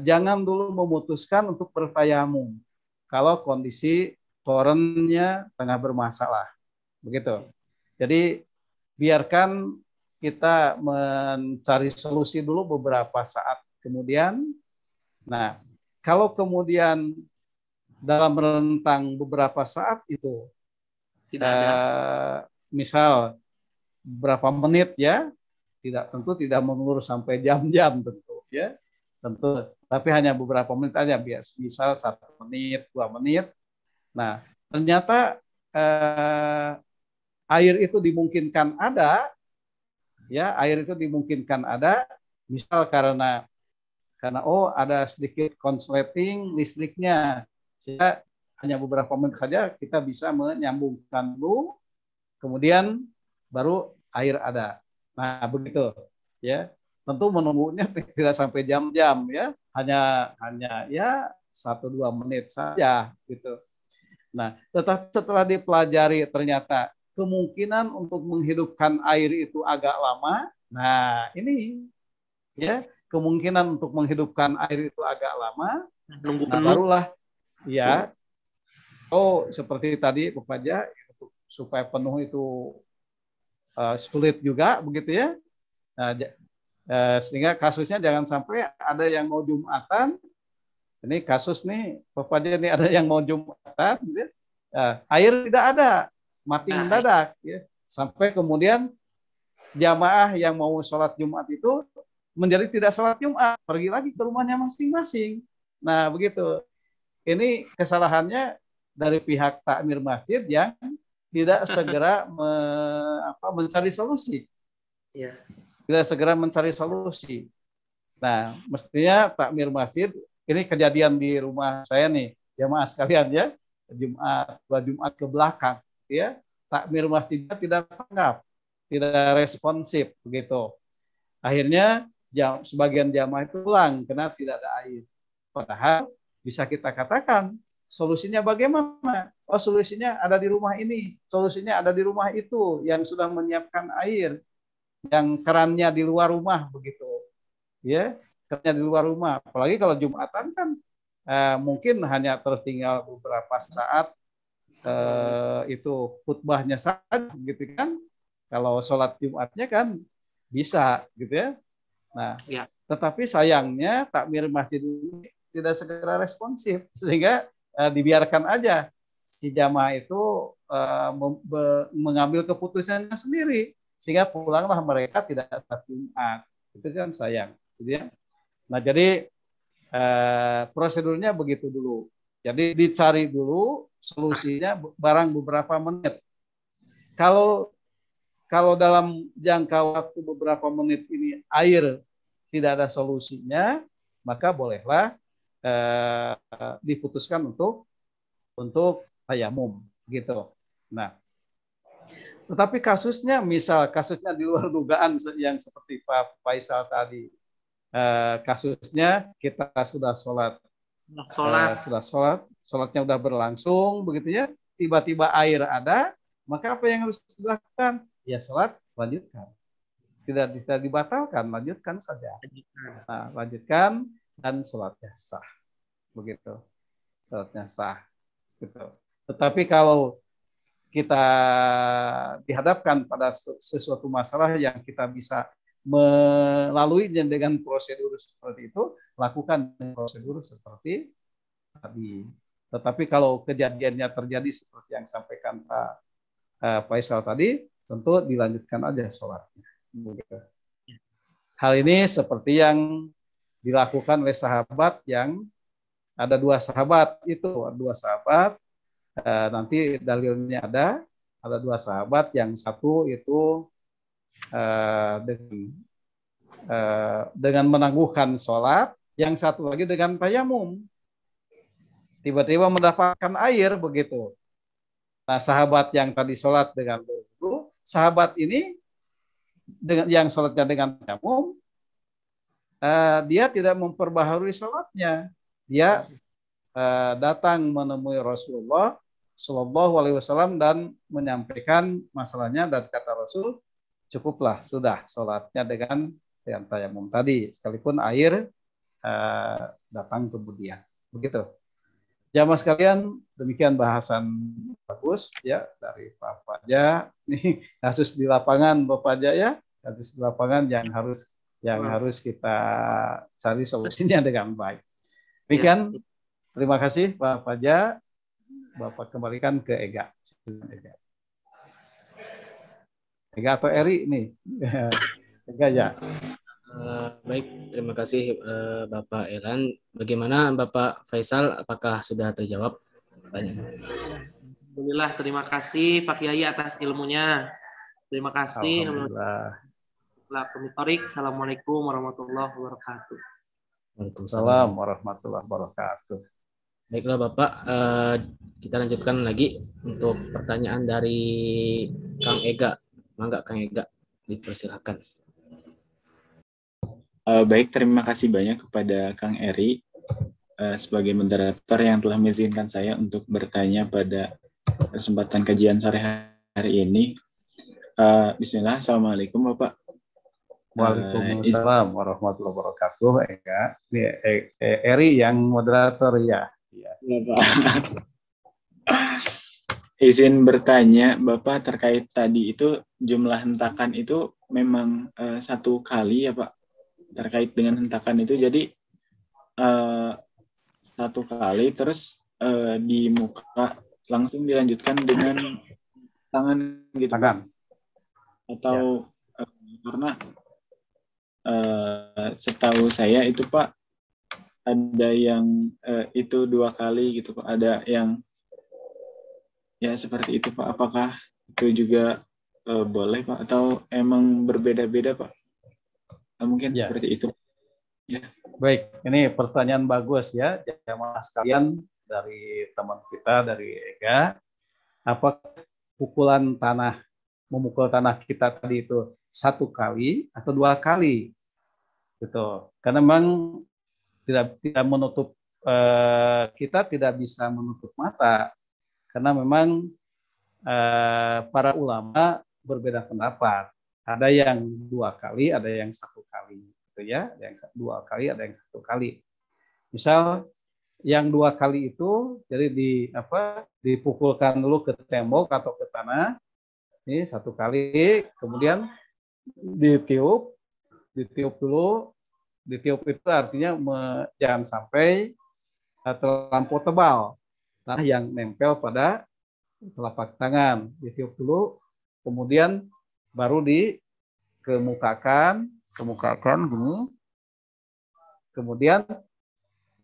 jangan dulu memutuskan untuk bertayamum kalau kondisi torennya tengah bermasalah, begitu. Jadi biarkan kita mencari solusi dulu beberapa saat kemudian. Nah, kalau kemudian dalam rentang beberapa saat itu misal berapa menit, ya, tentu tidak mengurus sampai jam-jam tentu, ya, tentu, tapi hanya beberapa menit aja, misal 1 menit 2 menit. Nah, ternyata air itu dimungkinkan ada, ya, air itu dimungkinkan ada, misal karena ada sedikit konsleting listriknya, sehingga hanya beberapa menit saja kita bisa menyambungkan dulu, kemudian baru air ada. Nah, begitu ya. Tentu menunggunya tidak sampai jam-jam ya, hanya ya 1-2 menit saja gitu. Nah, tetapi setelah dipelajari ternyata kemungkinan untuk menghidupkan air itu agak lama. Nah, ini ya, kemungkinan untuk menghidupkan air itu agak lama. Nunggu Nah, penuh. barulah ya. Oh, seperti tadi Bapak Faja, supaya penuh itu sulit juga begitu ya. Nah, sehingga kasusnya jangan sampai ada yang mau Jumatan. Ini kasus nih, Bapak Faja ini ada yang mau Jumatan, gitu ya. Air tidak ada, mati mendadak ya. Sampai kemudian jamaah yang mau sholat Jumat itu menjadi tidak sholat Jumat, pergi lagi ke rumahnya masing-masing. Nah, begitu. Ini kesalahannya dari pihak takmir masjid yang tidak segera mencari solusi. Ya. Tidak segera mencari solusi. Nah, mestinya takmir masjid, ini kejadian di rumah saya nih, jamaah sekalian ya, dua Jumat ke belakang, ya, takmir masjidnya tidak tanggap, tidak responsif begitu. Akhirnya sebagian jamaah itu pulang karena tidak ada air. Padahal bisa kita katakan solusinya bagaimana? Oh, solusinya ada di rumah ini, solusinya ada di rumah itu yang sudah menyiapkan air, yang kerannya di luar rumah begitu. Ya, kerannya di luar rumah. Apalagi kalau Jumatan kan mungkin hanya tertinggal beberapa saat itu khutbahnya saja gitu kan. Kalau sholat Jumatnya kan bisa gitu ya. Nah, ya. Tetapi sayangnya takmir masjid ini tidak segera responsif sehingga dibiarkan aja si jamaah itu mengambil keputusannya sendiri sehingga pulanglah mereka tidak sholat Jumat. Itu kan sayang, gitu ya. Nah, jadi prosedurnya begitu dulu. Jadi dicari dulu solusinya barang beberapa menit. Kalau dalam jangka waktu beberapa menit ini air tidak ada solusinya, maka bolehlah diputuskan untuk tayamum gitu. Nah, tetapi kasusnya di luar dugaan yang seperti Pak Faisal tadi, kasusnya kita sudah sholatnya sudah berlangsung begitu ya, tiba-tiba air ada, maka apa yang harus dilakukan? Ya sholat lanjutkan, tidak dibatalkan, lanjutkan saja. Nah, lanjutkan dan sholatnya sah, begitu, sholatnya sah, gitu. Tetapi kalau kita dihadapkan pada sesuatu masalah yang kita bisa melaluinya dengan prosedur seperti itu, lakukan prosedur seperti tadi. Tetapi kalau kejadiannya terjadi seperti yang sampaikan Pak Faisal tadi, tentu dilanjutkan aja sholatnya. Hal ini seperti yang dilakukan oleh sahabat yang ada dua sahabat nanti dalilnya ada dua sahabat, yang satu itu dengan menangguhkan sholat, yang satu lagi dengan tayamum. Tiba-tiba mendapatkan air begitu. Nah, sahabat yang tadi sholat dengan berwudu, sahabat ini yang sholatnya dengan tayamum, dia tidak memperbaharui sholatnya. Dia datang menemui Rasulullah Shallallahu Alaihi Wasallam dan menyampaikan masalahnya, dan kata Rasul, cukuplah sudah sholatnya dengan tayamum tadi, sekalipun air datang kemudian. Begitu. Jamaah sekalian, demikian bahasan bagus ya dari Pak Faja. Ini kasus di lapangan Bapak Faja ya, kasus di lapangan yang harus kita cari solusinya dengan baik. Demikian, terima kasih Pak Faja. Bapak kembalikan ke Ega. Ega atau Eri nih? Ega ya. Baik, terima kasih Bapak Elan. Bagaimana Bapak Faisal, apakah sudah terjawab pertanyaan? Alhamdulillah, terima kasih Pak Kiai atas ilmunya. Terima kasih. Alhamdulillah. Assalamualaikum warahmatullahi wabarakatuh. Waalaikumsalam warahmatullahi wabarakatuh. Baiklah Bapak, kita lanjutkan lagi untuk pertanyaan dari Kang Ega. Mangga Kang Ega, dipersilakan. Baik, terima kasih banyak kepada Kang Eri sebagai moderator yang telah mengizinkan saya untuk bertanya pada kesempatan kajian sore hari ini. Bismillah, Assalamualaikum Bapak. Waalaikumsalam warahmatullahi wabarakatuh. Ega, ini Eri yang moderator ya. Ya, Pak. Izin bertanya, Bapak, terkait tadi itu jumlah hentakan itu memang satu kali ya Pak? Terkait dengan hentakan itu, jadi satu kali, terus di muka langsung dilanjutkan dengan tangan gitu Pak? Atau ya. Karena setahu saya itu Pak, ada yang itu 2 kali gitu Pak, ada yang ya seperti itu Pak. Apakah itu juga boleh Pak, atau emang berbeda-beda Pak? Mungkin ya. Seperti itu. Ya. Baik, ini pertanyaan bagus ya, jamaah sekalian, dari teman kita dari Ega. Apakah pukulan tanah, memukul tanah kita tadi itu 1 kali atau 2 kali? Gitu. Karena memang tidak menutup, kita tidak bisa menutup mata, karena memang para ulama berbeda pendapat. Ada yang 2 kali, ada yang 1 kali, gitu ya. Ada yang 2 kali, ada yang 1 kali. Misal yang 2 kali itu, jadi dipukulkan dulu ke tembok atau ke tanah, ini 1 kali, kemudian ditiup dulu. Ditiup itu artinya jangan sampai terlampau tebal tanah yang nempel pada telapak tangan. Ditiup dulu, kemudian baru dikemukakan gini, kemudian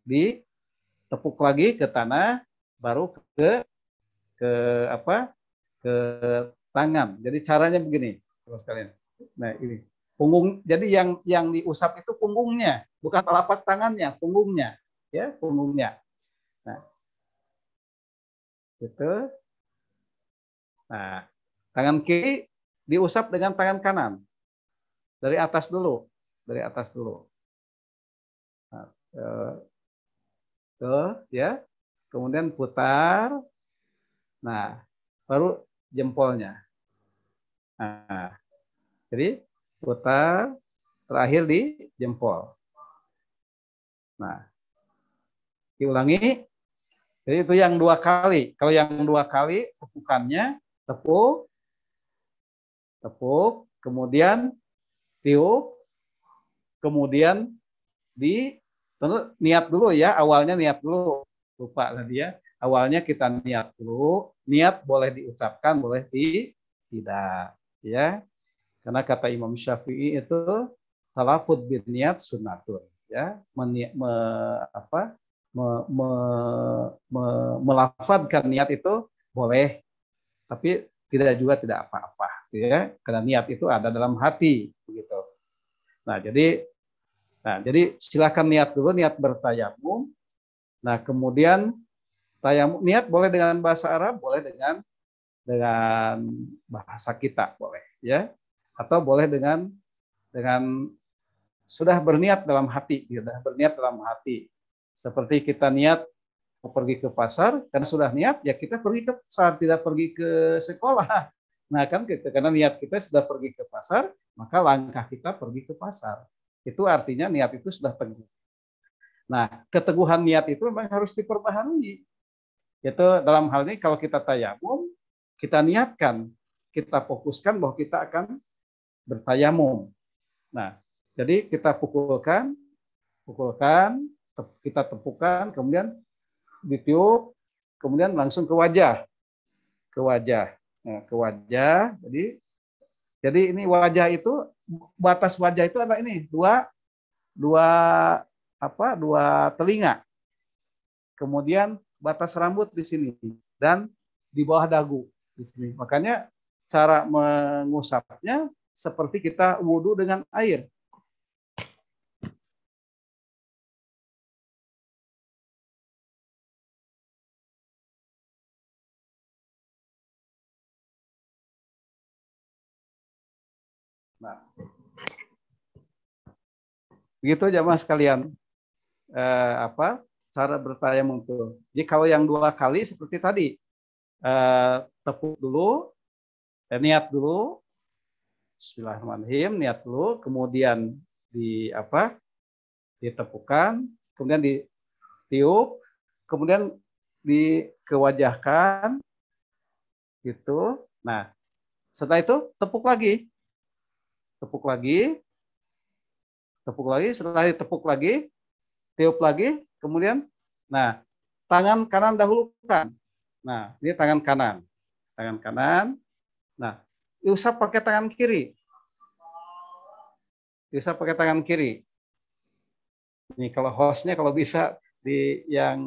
ditepuk lagi ke tanah, baru ke tangan. Jadi caranya begini, terus kalian. Nah ini punggung. Jadi yang diusap itu punggungnya, bukan telapak tangannya, punggungnya, ya punggungnya. Nah, gitu. Nah, tangan kiri diusap dengan tangan kanan. Dari atas dulu. Nah, ya. Kemudian putar. Nah, baru jempolnya. Nah, jadi putar, terakhir di jempol. Nah, diulangi. Jadi itu yang 2 kali. Kalau yang 2 kali, tepukannya, tepuk, kemudian tiup, kemudian niat dulu ya, awalnya niat dulu. Lupa tadi ya. Awalnya kita niat dulu. Niat boleh diucapkan, boleh tidak. Ya. Karena kata Imam Syafi'i itu talafud bin niat sunnatun. Ya. Melafadzkan niat itu boleh, tapi tidak apa-apa, ya, karena niat itu ada dalam hati, begitu. Nah jadi silakan niat dulu, niat bertayamum. Nah kemudian tayamum, niat boleh dengan bahasa Arab, boleh dengan bahasa kita, boleh, ya, atau boleh dengan sudah berniat dalam hati, Seperti kita niat mau pergi ke pasar, karena sudah niat ya kita pergi ke pasar, tidak pergi ke sekolah. Nah kan gitu, karena niat kita sudah pergi ke pasar, maka langkah kita pergi ke pasar. Itu artinya niat itu sudah teguh. Nah, keteguhan niat itu memang harus diperbaharui. Itu dalam hal ini kalau kita tayamum, kita niatkan, kita fokuskan bahwa kita akan bertayamum. Nah, jadi kita pukulkan, kita tepukan, kemudian ditiup, kemudian langsung ke wajah. Nah, ke wajah. Jadi ini wajah itu, batas wajah itu ada ini, dua telinga. Kemudian batas rambut di sini dan di bawah dagu di sini. Makanya cara mengusapnya seperti kita wudhu dengan air. Nah, begitu jamaah sekalian. Cara bertayamum itu. Jadi kalau yang 2 kali seperti tadi, tepuk dulu, niat dulu, Bismillahirrahmanirrahim, niat dulu, kemudian ditepukkan, kemudian ditiup, kemudian dikewajahkan, gitu. Nah, setelah itu tepuk lagi, setelah ditepuk lagi, tiup lagi, kemudian, nah, tangan kanan dahulukan. Nah, ini tangan kanan. Nah, diusap pakai tangan kiri. Ini kalau hostnya kalau bisa yang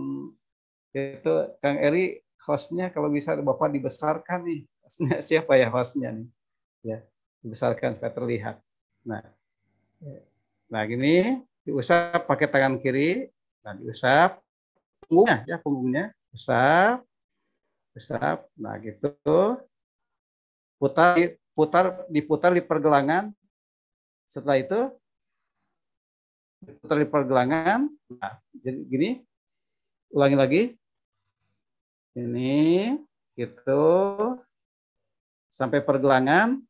itu Kang Eri, hostnya kalau bisa Bapak dibesarkan nih. Siapa ya hostnya nih? Ya, dibesarkan supaya terlihat. Nah, gini diusap pakai tangan kiri. Nah, diusap punggungnya, usap. Nah, gitu. Diputar di pergelangan. Setelah itu diputar di pergelangan. Nah, jadi gini. Ulangi lagi. Ini gitu. Sampai pergelangan.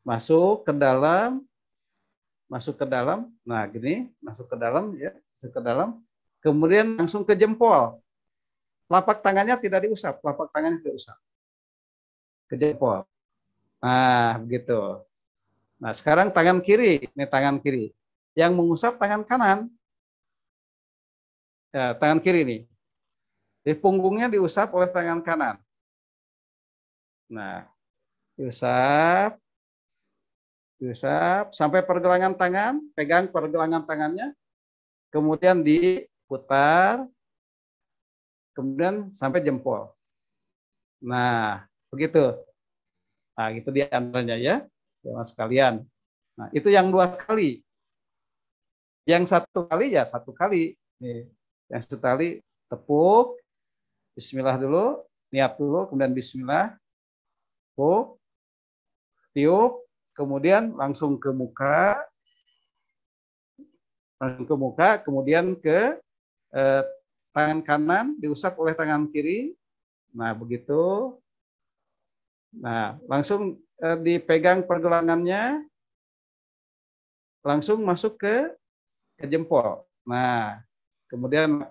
Masuk ke dalam. Nah, gini, masuk ke dalam. Kemudian langsung ke jempol. Telapak tangannya tidak diusap, ke jempol. Nah, begitu. Nah, sekarang tangan kiri. Yang mengusap tangan kanan. Ya, tangan kiri nih. Di punggungnya diusap oleh tangan kanan. Nah, diusap sampai pergelangan tangan, pegang pergelangan tangannya, kemudian diputar, kemudian sampai jempol. Nah, begitu. Nah, itu di antaranya ya, jemaah sekalian. Nah, itu yang 2 kali. Yang 1 kali ya 1 kali. Nih, yang 1 kali tepuk, Bismillah dulu, niat dulu, kemudian Bismillah, tepuk, tiup, kemudian langsung ke muka, kemudian ke tangan kanan diusap oleh tangan kiri. Nah, begitu. Nah, langsung dipegang pergelangannya, langsung masuk ke jempol. Nah, kemudian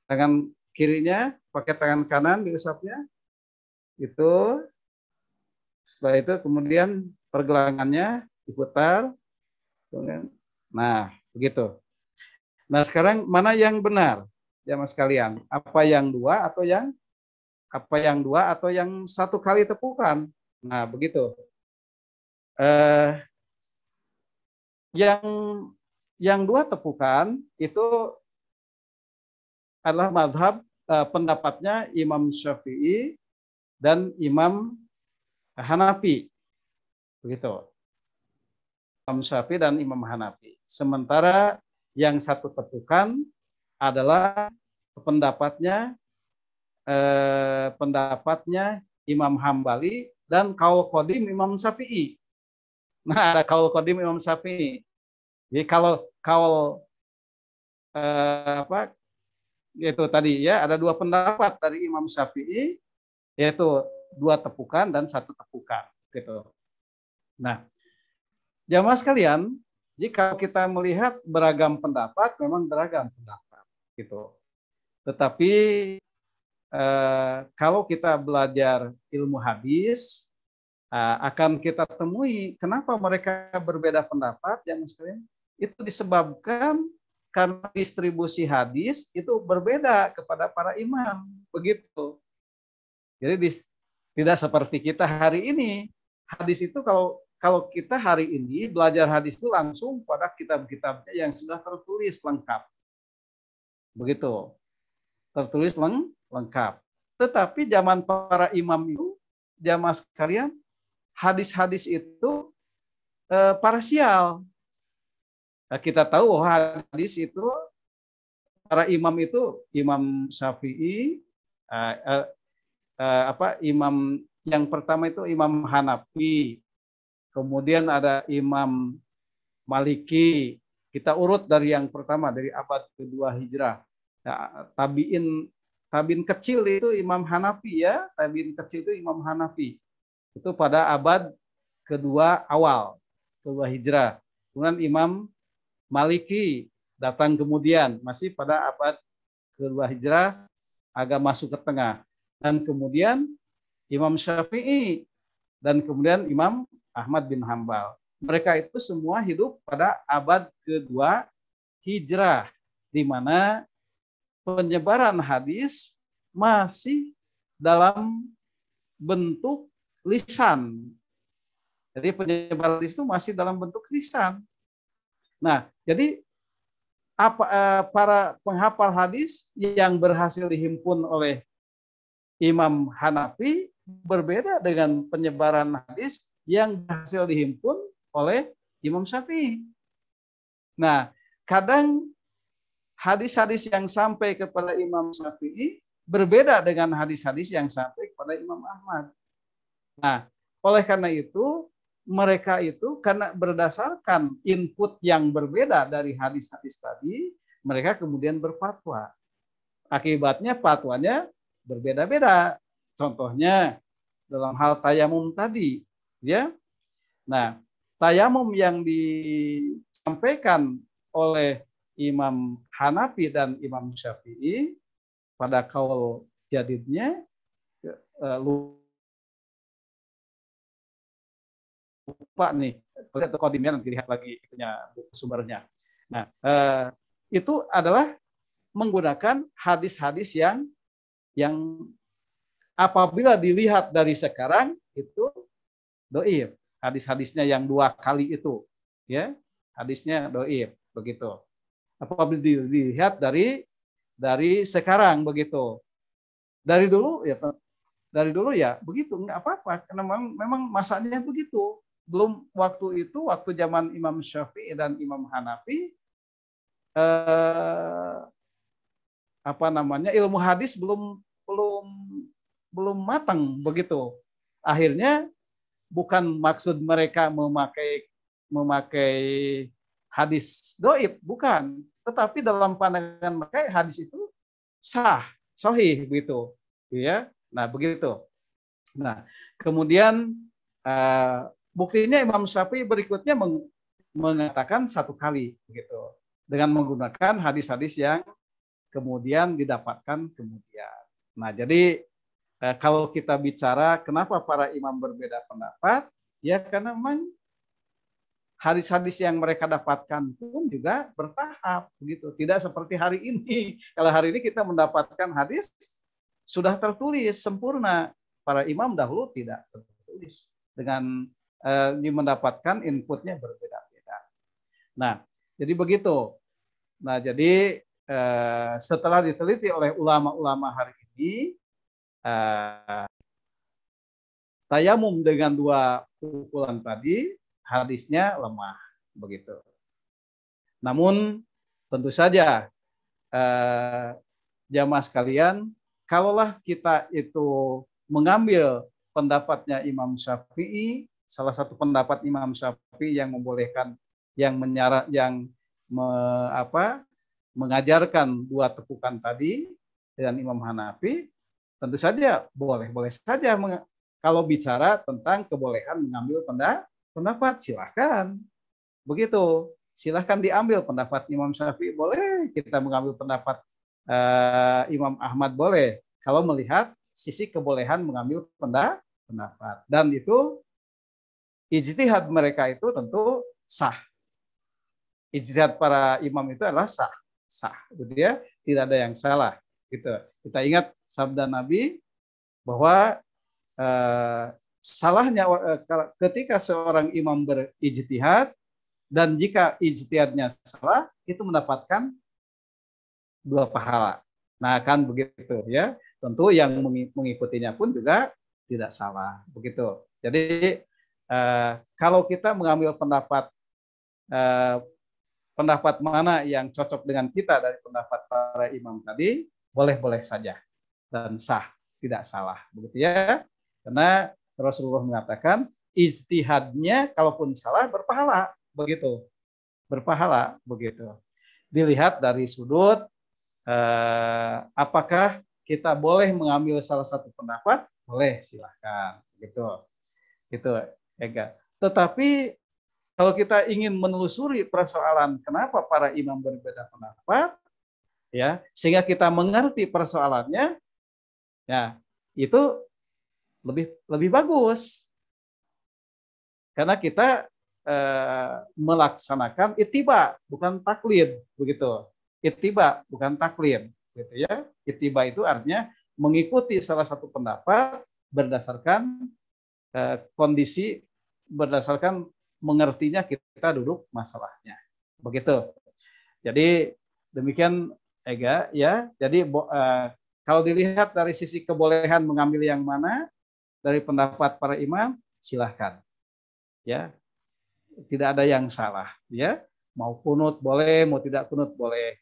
tangan kirinya pakai tangan kanan diusapnya. Itu. Setelah itu kemudian pergelangannya diputar. Nah, begitu. Nah, sekarang mana yang benar, jamaah sekalian? Apa yang 2 atau yang 1 kali tepukan? Nah, begitu. Yang 2 tepukan itu adalah mazhab pendapatnya Imam Syafi'i dan Imam Hanafi. Begitu. Imam Syafi'i dan Imam Hanafi. Sementara yang 1 tepukan adalah pendapatnya Imam Hambali dan kaul qadim Imam Syafi'i. Nah, ada kaul qadim Imam Syafi'i. Jadi kalau kaul itu tadi ya, ada 2 pendapat dari Imam Syafi'i, yaitu 2 tepukan dan 1 tepukan gitu. Nah, jamaah sekalian, jika kita melihat beragam pendapat, memang beragam pendapat gitu. Tetapi kalau kita belajar ilmu hadis, akan kita temui kenapa mereka berbeda pendapat, jamaah sekalian. Itu disebabkan karena distribusi hadis itu berbeda kepada para imam, begitu. Jadi tidak seperti kita hari ini. Hadis itu kalau kita hari ini belajar hadis itu langsung pada kitab-kitabnya yang sudah tertulis lengkap. Begitu. Tertulis lengkap. Tetapi zaman para imam itu, jamaah sekalian, hadis-hadis itu parsial. Nah, kita tahu bahwa hadis itu para imam itu Imam Syafi'i, Imam Yang pertama itu Imam Hanafi, kemudian ada Imam Maliki. Kita urut dari yang pertama, dari abad kedua Hijrah. Ya, tabiin kecil itu Imam Hanafi ya, tabiin kecil itu Imam Hanafi. Itu pada abad kedua awal, kedua Hijrah. Kemudian Imam Maliki datang kemudian, masih pada abad kedua Hijrah, agak masuk ke tengah. Dan kemudian Imam Syafi'i, dan kemudian Imam Ahmad bin Hambal. Mereka itu semua hidup pada abad kedua Hijrah, di mana penyebaran hadis masih dalam bentuk lisan. Jadi penyebaran hadis itu masih dalam bentuk lisan. Nah, jadi para penghafal hadis yang berhasil dihimpun oleh Imam Hanafi berbeda dengan penyebaran hadis yang berhasil dihimpun oleh Imam Syafi'i. Nah, kadang hadis-hadis yang sampai kepada Imam Syafi'i berbeda dengan hadis-hadis yang sampai kepada Imam Ahmad. Nah, oleh karena itu, mereka itu karena berdasarkan input yang berbeda dari hadis-hadis tadi, mereka kemudian berfatwa. Akibatnya fatwanya berbeda-beda. Contohnya dalam hal tayamum tadi, ya. Nah, tayamum yang disampaikan oleh Imam Hanafi dan Imam Syafi'i pada kaul jadidnya lupa nih, atau kodimnya nanti lihat lagi itunya sumbernya. Nah, itu adalah menggunakan hadis-hadis yang apabila dilihat dari sekarang itu doif. Hadis-hadisnya yang 2 kali itu, ya, hadisnya doif begitu. Apabila dilihat dari sekarang begitu. Dari dulu ya begitu, nggak apa-apa karena memang masanya begitu. Belum waktu itu, waktu zaman Imam Syafi'i dan Imam Hanafi, ilmu hadis belum matang begitu. Akhirnya bukan maksud mereka memakai hadis doib, bukan. Tetapi dalam pandangan mereka hadis itu sah, sahih begitu, ya. Nah begitu. Nah kemudian buktinya Imam Syafi'i berikutnya mengatakan 1 kali begitu dengan menggunakan hadis-hadis yang kemudian didapatkan kemudian. Nah jadi kalau kita bicara kenapa para imam berbeda pendapat, ya karena memang hadis-hadis yang mereka dapatkan pun juga bertahap begitu. Tidak seperti hari ini. Kalau hari ini kita mendapatkan hadis sudah tertulis sempurna. Para imam dahulu tidak tertulis dengan mendapatkan inputnya berbeda-beda. Nah, jadi begitu. Nah, jadi setelah diteliti oleh ulama-ulama hari ini, tayamum dengan 2 pukulan tadi hadisnya lemah begitu. Namun tentu saja jamaah sekalian, kalaulah kita itu mengambil pendapatnya Imam Syafi'i, salah satu pendapat Imam Syafi'i yang membolehkan, mengajarkan 2 tepukan tadi dengan Imam Hanafi, tentu saja boleh saja kalau bicara tentang kebolehan mengambil pendapat, silahkan. Begitu, silahkan diambil pendapat Imam Syafi'i, boleh kita mengambil pendapat Imam Ahmad, boleh. Kalau melihat sisi kebolehan mengambil pendapat. Dan itu ijtihad mereka itu tentu sah. Ijtihad para imam itu adalah sah, gitu ya, tidak ada yang salah. Gitu. Kita ingat sabda Nabi bahwa salahnya ketika seorang imam berijtihad dan jika ijtihadnya salah itu mendapatkan 2 pahala. Nah, kan begitu ya. Tentu yang mengikutinya pun juga tidak salah, begitu. Jadi kalau kita mengambil pendapat mana yang cocok dengan kita dari pendapat para imam tadi, boleh-boleh saja dan sah, tidak salah, begitu ya. Karena Rasulullah mengatakan ijtihadnya kalaupun salah berpahala, begitu. Berpahala, begitu. Dilihat dari sudut apakah kita boleh mengambil salah satu pendapat? Boleh, silahkan. Gitu. Gitu, Ega. Tetapi kalau kita ingin menelusuri persoalan kenapa para imam berbeda pendapat, ya, sehingga kita mengerti persoalannya, ya, itu lebih bagus. Karena kita melaksanakan ittiba, bukan taklid, begitu. Ittiba bukan taklid, gitu ya. Ittiba itu artinya mengikuti salah satu pendapat berdasarkan kondisi, berdasarkan mengertinya kita duduk masalahnya. Begitu. Jadi demikian Ega ya. Jadi kalau dilihat dari sisi kebolehan mengambil yang mana dari pendapat para imam, silahkan. Ya. Tidak ada yang salah, ya. Mau kunut boleh, mau tidak kunut boleh,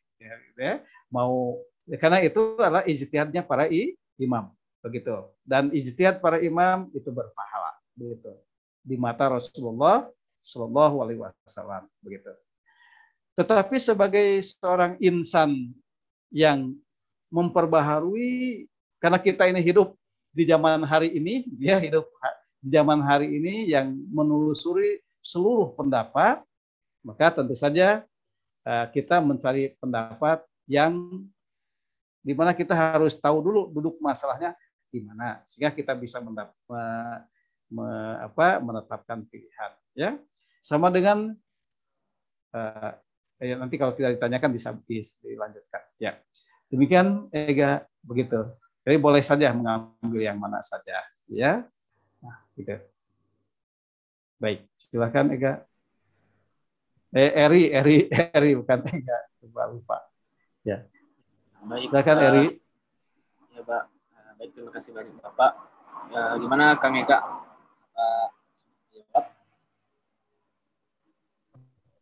ya. Mau karena itu adalah ijtihadnya para imam, begitu. Dan ijtihad para imam itu berpahala, begitu. Di mata Rasulullah Shallallahu Alaihi Wasallam, begitu. Tetapi sebagai seorang insan yang memperbaharui, karena kita ini hidup di zaman hari ini, dia hidup di zaman hari ini yang menelusuri seluruh pendapat, maka tentu saja kita mencari pendapat yang dimana kita harus tahu dulu duduk masalahnya di mana, sehingga kita bisa menetapkan pilihan. Ya, sama dengan nanti kalau tidak ditanyakan bisa dilanjutkan. Ya, demikian Ega, begitu. Jadi boleh saja mengambil yang mana saja. Ya, nah, gitu. Baik, silakan Ega. Eri bukan Ega, lupa. Ya. Baik. Silakan Eri. Ya, Pak. Baik, terima kasih banyak Bapak. Gimana Kang Ega?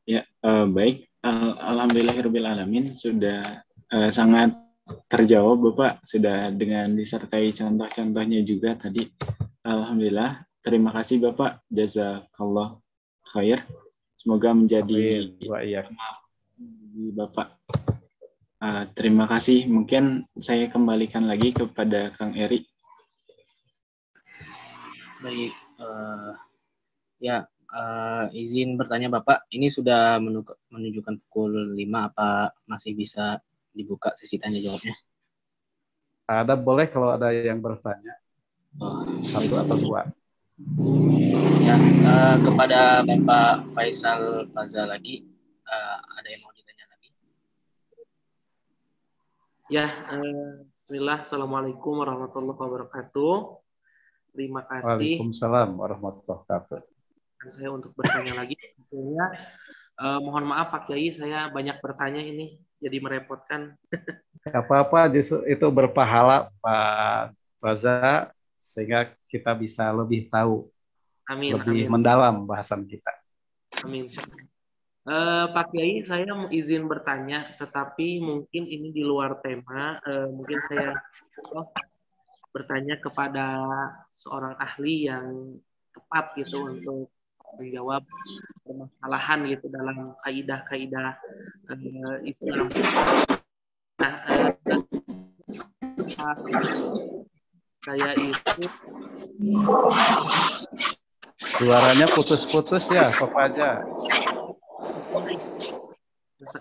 Ya, baik. Alhamdulillahirabbil alamin, sudah sangat terjawab Bapak, sudah dengan disertai contoh-contohnya juga tadi. Alhamdulillah. Terima kasih Bapak, jazakallah khair. Semoga menjadi Bapak. Terima kasih. Mungkin saya kembalikan lagi kepada Kang Eri. Baik, izin bertanya Bapak, ini sudah menunjukkan pukul 5, apa masih bisa dibuka sesi tanya jawabnya? Ada, boleh kalau ada yang bertanya. Satu atau dua. Ya, kepada Bapak Faisal Faza lagi, ada yang mau ditanya lagi? Ya, bismillah, assalamualaikum warahmatullahi wabarakatuh. Terima kasih. Waalaikumsalam warahmatullahi wabarakatuh. Saya untuk bertanya lagi. Tentunya, mohon maaf Pak Kiai, saya banyak bertanya ini, jadi merepotkan. Gak apa-apa, justru itu berpahala Pak Faza, sehingga kita bisa lebih tahu, lebih mendalam bahasan kita. Amin. Pak Kiai, saya mau izin bertanya, tetapi mungkin ini di luar tema. Mungkin saya bertanya kepada seorang ahli yang tepat gitu untuk menjawab permasalahan gitu dalam kaidah-kaidah Islam. Nah, saya itu suaranya putus-putus ya, Pak aja.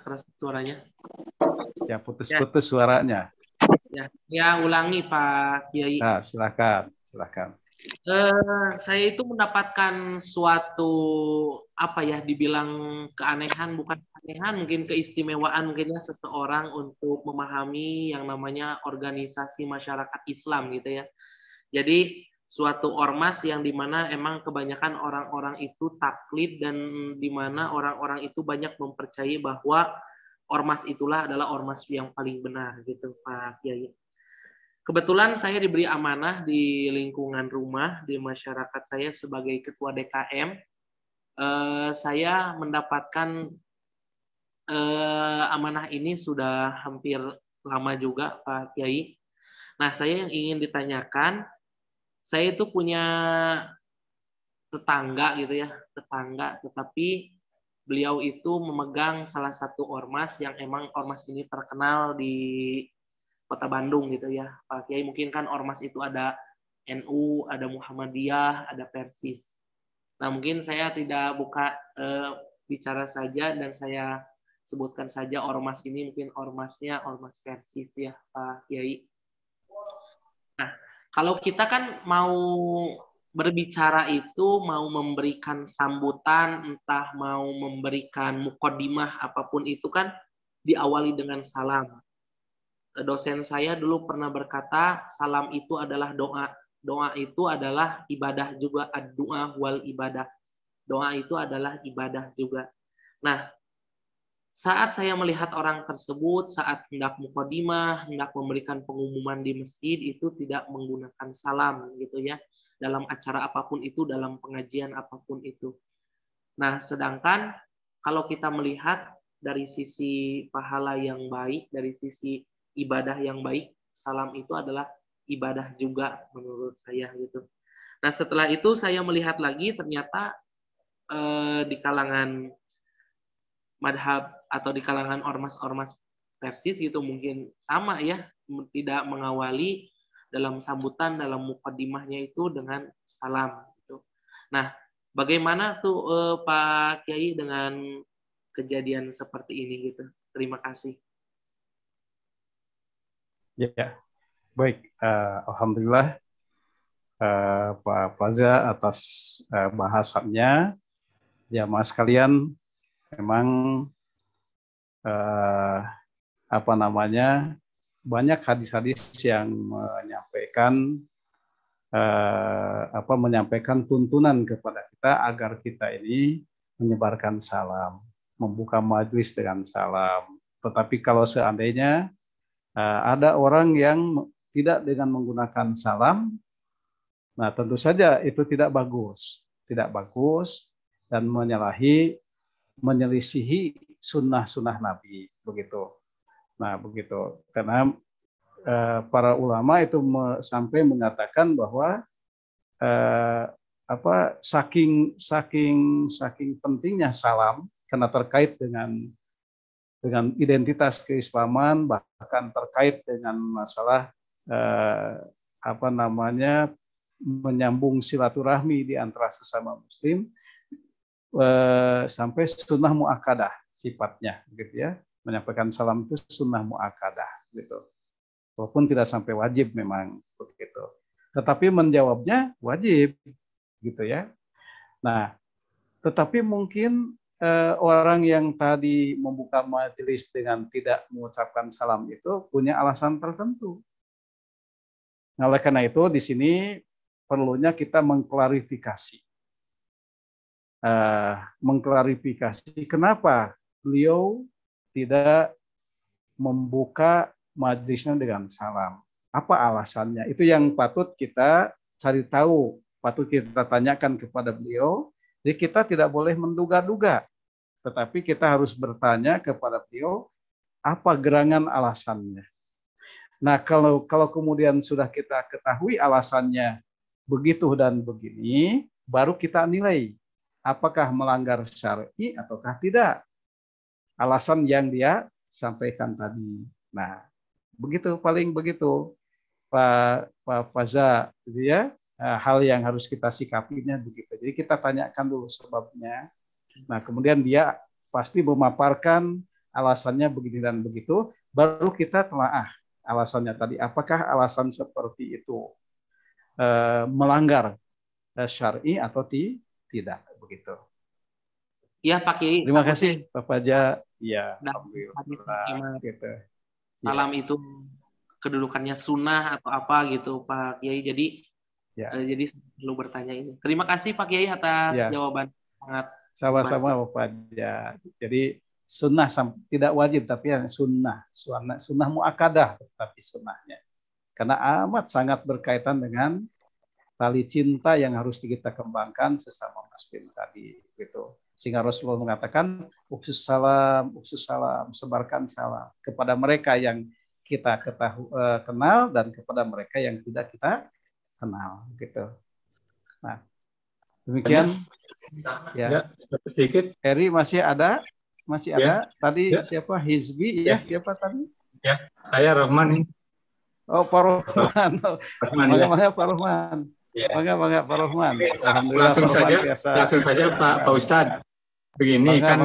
Keras suaranya. Ya, putus-putus suaranya. Ya, ulangi Pak Kiai. Nah, silakan. Saya itu mendapatkan suatu dibilang keanehan, bukan keanehan, mungkin keistimewaan mungkinnya seseorang untuk memahami yang namanya organisasi masyarakat Islam gitu ya. Jadi suatu ormas yang dimana emang kebanyakan orang-orang itu taklid dan dimana orang-orang itu banyak mempercayai bahwa ormas itulah adalah ormas yang paling benar gitu Pak Kiai. Kebetulan saya diberi amanah di lingkungan rumah, di masyarakat saya sebagai ketua DKM. Saya mendapatkan amanah ini sudah hampir lama juga Pak Kiai. Nah, saya yang ingin ditanyakan, saya itu punya tetangga gitu ya, tetangga, tetapi beliau itu memegang salah satu ormas yang emang ormas ini terkenal di Kota Bandung gitu ya. Pak Kiai, mungkin kan ormas itu ada NU, ada Muhammadiyah, ada Persis. Nah, mungkin saya tidak buka bicara saja dan saya sebutkan saja ormas ini, mungkin ormasnya ormas Persis ya Pak Kiai. Nah, kalau kita kan mau berbicara itu, mau memberikan sambutan, entah mau memberikan mukodimah apapun itu kan diawali dengan salam. Dosen saya dulu pernah berkata, salam itu adalah doa. Doa itu adalah ibadah juga, ad-du'a wal ibadah. Doa itu adalah ibadah juga. Nah, saat saya melihat orang tersebut, saat hendak mukodimah, hendak memberikan pengumuman di masjid, itu tidak menggunakan salam gitu ya. Dalam acara apapun itu, dalam pengajian apapun itu. Nah, sedangkan kalau kita melihat dari sisi pahala yang baik, dari sisi ibadah yang baik, salam itu adalah ibadah juga menurut saya gitu. Nah, setelah itu saya melihat lagi ternyata di kalangan madhab atau di kalangan ormas-ormas Persis gitu mungkin sama ya, tidak mengawali dalam sambutan, dalam mukaddimahnya itu dengan salam gitu. Nah, bagaimana tuh Pak Kiai dengan kejadian seperti ini gitu? Terima kasih. Ya, baik. Alhamdulillah Pak Faza atas bahasannya. Ya, Mas kalian memang banyak hadis-hadis yang menyampaikan tuntunan kepada kita agar kita ini menyebarkan salam, membuka majelis dengan salam. Tetapi kalau seandainya ada orang yang tidak dengan menggunakan salam, nah tentu saja itu tidak bagus dan menyelisihi sunnah-sunnah Nabi begitu. Nah begitu, karena para ulama itu sampai mengatakan bahwa saking pentingnya salam karena terkait dengan identitas keislaman, bahkan terkait dengan masalah menyambung silaturahmi di antara sesama muslim, sampai sunnah muakkadah sifatnya gitu ya. Menyampaikan salam itu sunnah muakkadah gitu. Walaupun tidak sampai wajib memang begitu. Tetapi menjawabnya wajib gitu ya. Nah, tetapi mungkin orang yang tadi membuka majelis dengan tidak mengucapkan salam itu punya alasan tertentu. Nah, oleh karena itu di sini perlunya kita mengklarifikasi kenapa beliau tidak membuka majelisnya dengan salam. Apa alasannya? Itu yang patut kita cari tahu, patut kita tanyakan kepada beliau. Jadi kita tidak boleh menduga-duga, tetapi kita harus bertanya kepada beliau apa gerangan alasannya. Nah, kalau kemudian sudah kita ketahui alasannya begitu dan begini, baru kita nilai apakah melanggar syar'i ataukah tidak alasan yang dia sampaikan tadi. Nah, paling begitu Pak Faza, gitu ya. Hal yang harus kita sikapinya begitu. Jadi kita tanyakan dulu sebabnya. Nah, kemudian dia pasti memaparkan alasannya begini dan begitu, baru kita telaah alasannya tadi. Apakah alasan seperti itu melanggar syar'i atau tidak begitu. Ya Pak Kiai. Terima kasih Pak Faza. Ya, alhamdulillah. Gitu. Salam ya. Itu kedudukannya sunnah atau apa gitu Pak Kiai. Jadi jadi perlu bertanya ini. Terima kasih Pak Kiai atas jawaban sangat. Sama-sama Pak Faza. Jadi sunnah tidak wajib tapi yang sunnah muakkadah tapi sunnahnya. Karena amat sangat berkaitan dengan tali cinta yang harus kita kembangkan sesama muslim tadi gitu. Sehingga Rasulullah mengatakan ufsus salam, sebarkan salam kepada mereka yang kita kenal dan kepada mereka yang tidak kita kenal gitu. Nah, demikian ya. Sedikit. Eri masih ada? Masih ada? Tadi siapa? Hizbi ya? Siapa tadi? Ya, saya Rahman ini. Oh, Pak Rohman. Bangga Pak Rohman. Ya. Bangga Pak Rohman. Langsung saja Pak Ustadz. Begini kan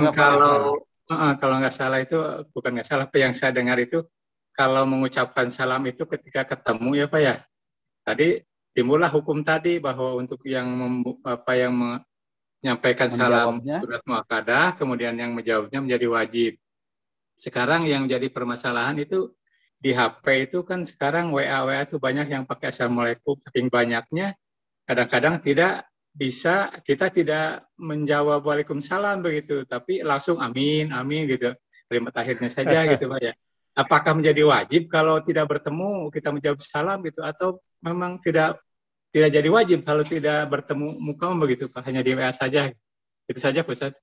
kalau nggak salah itu, bukan nggak salah, apa yang saya dengar itu, kalau mengucapkan salam itu ketika ketemu ya Pak ya. Tadi timbullah hukum tadi bahwa untuk yang menyampaikan salam surat muakkadah, kemudian yang menjawabnya menjadi wajib. Sekarang yang jadi permasalahan itu di HP itu kan sekarang WA itu banyak yang pakai assalamualaikum, saking banyaknya kadang-kadang tidak bisa, kita tidak menjawab waalaikumsalam begitu, tapi langsung amin gitu, kalimat akhirnya saja gitu Pak ya. Apakah menjadi wajib kalau tidak bertemu kita menjawab salam gitu, atau memang tidak jadi wajib kalau tidak bertemu muka begitu Pak, hanya di WA saja? Itu saja Pak Ustadz.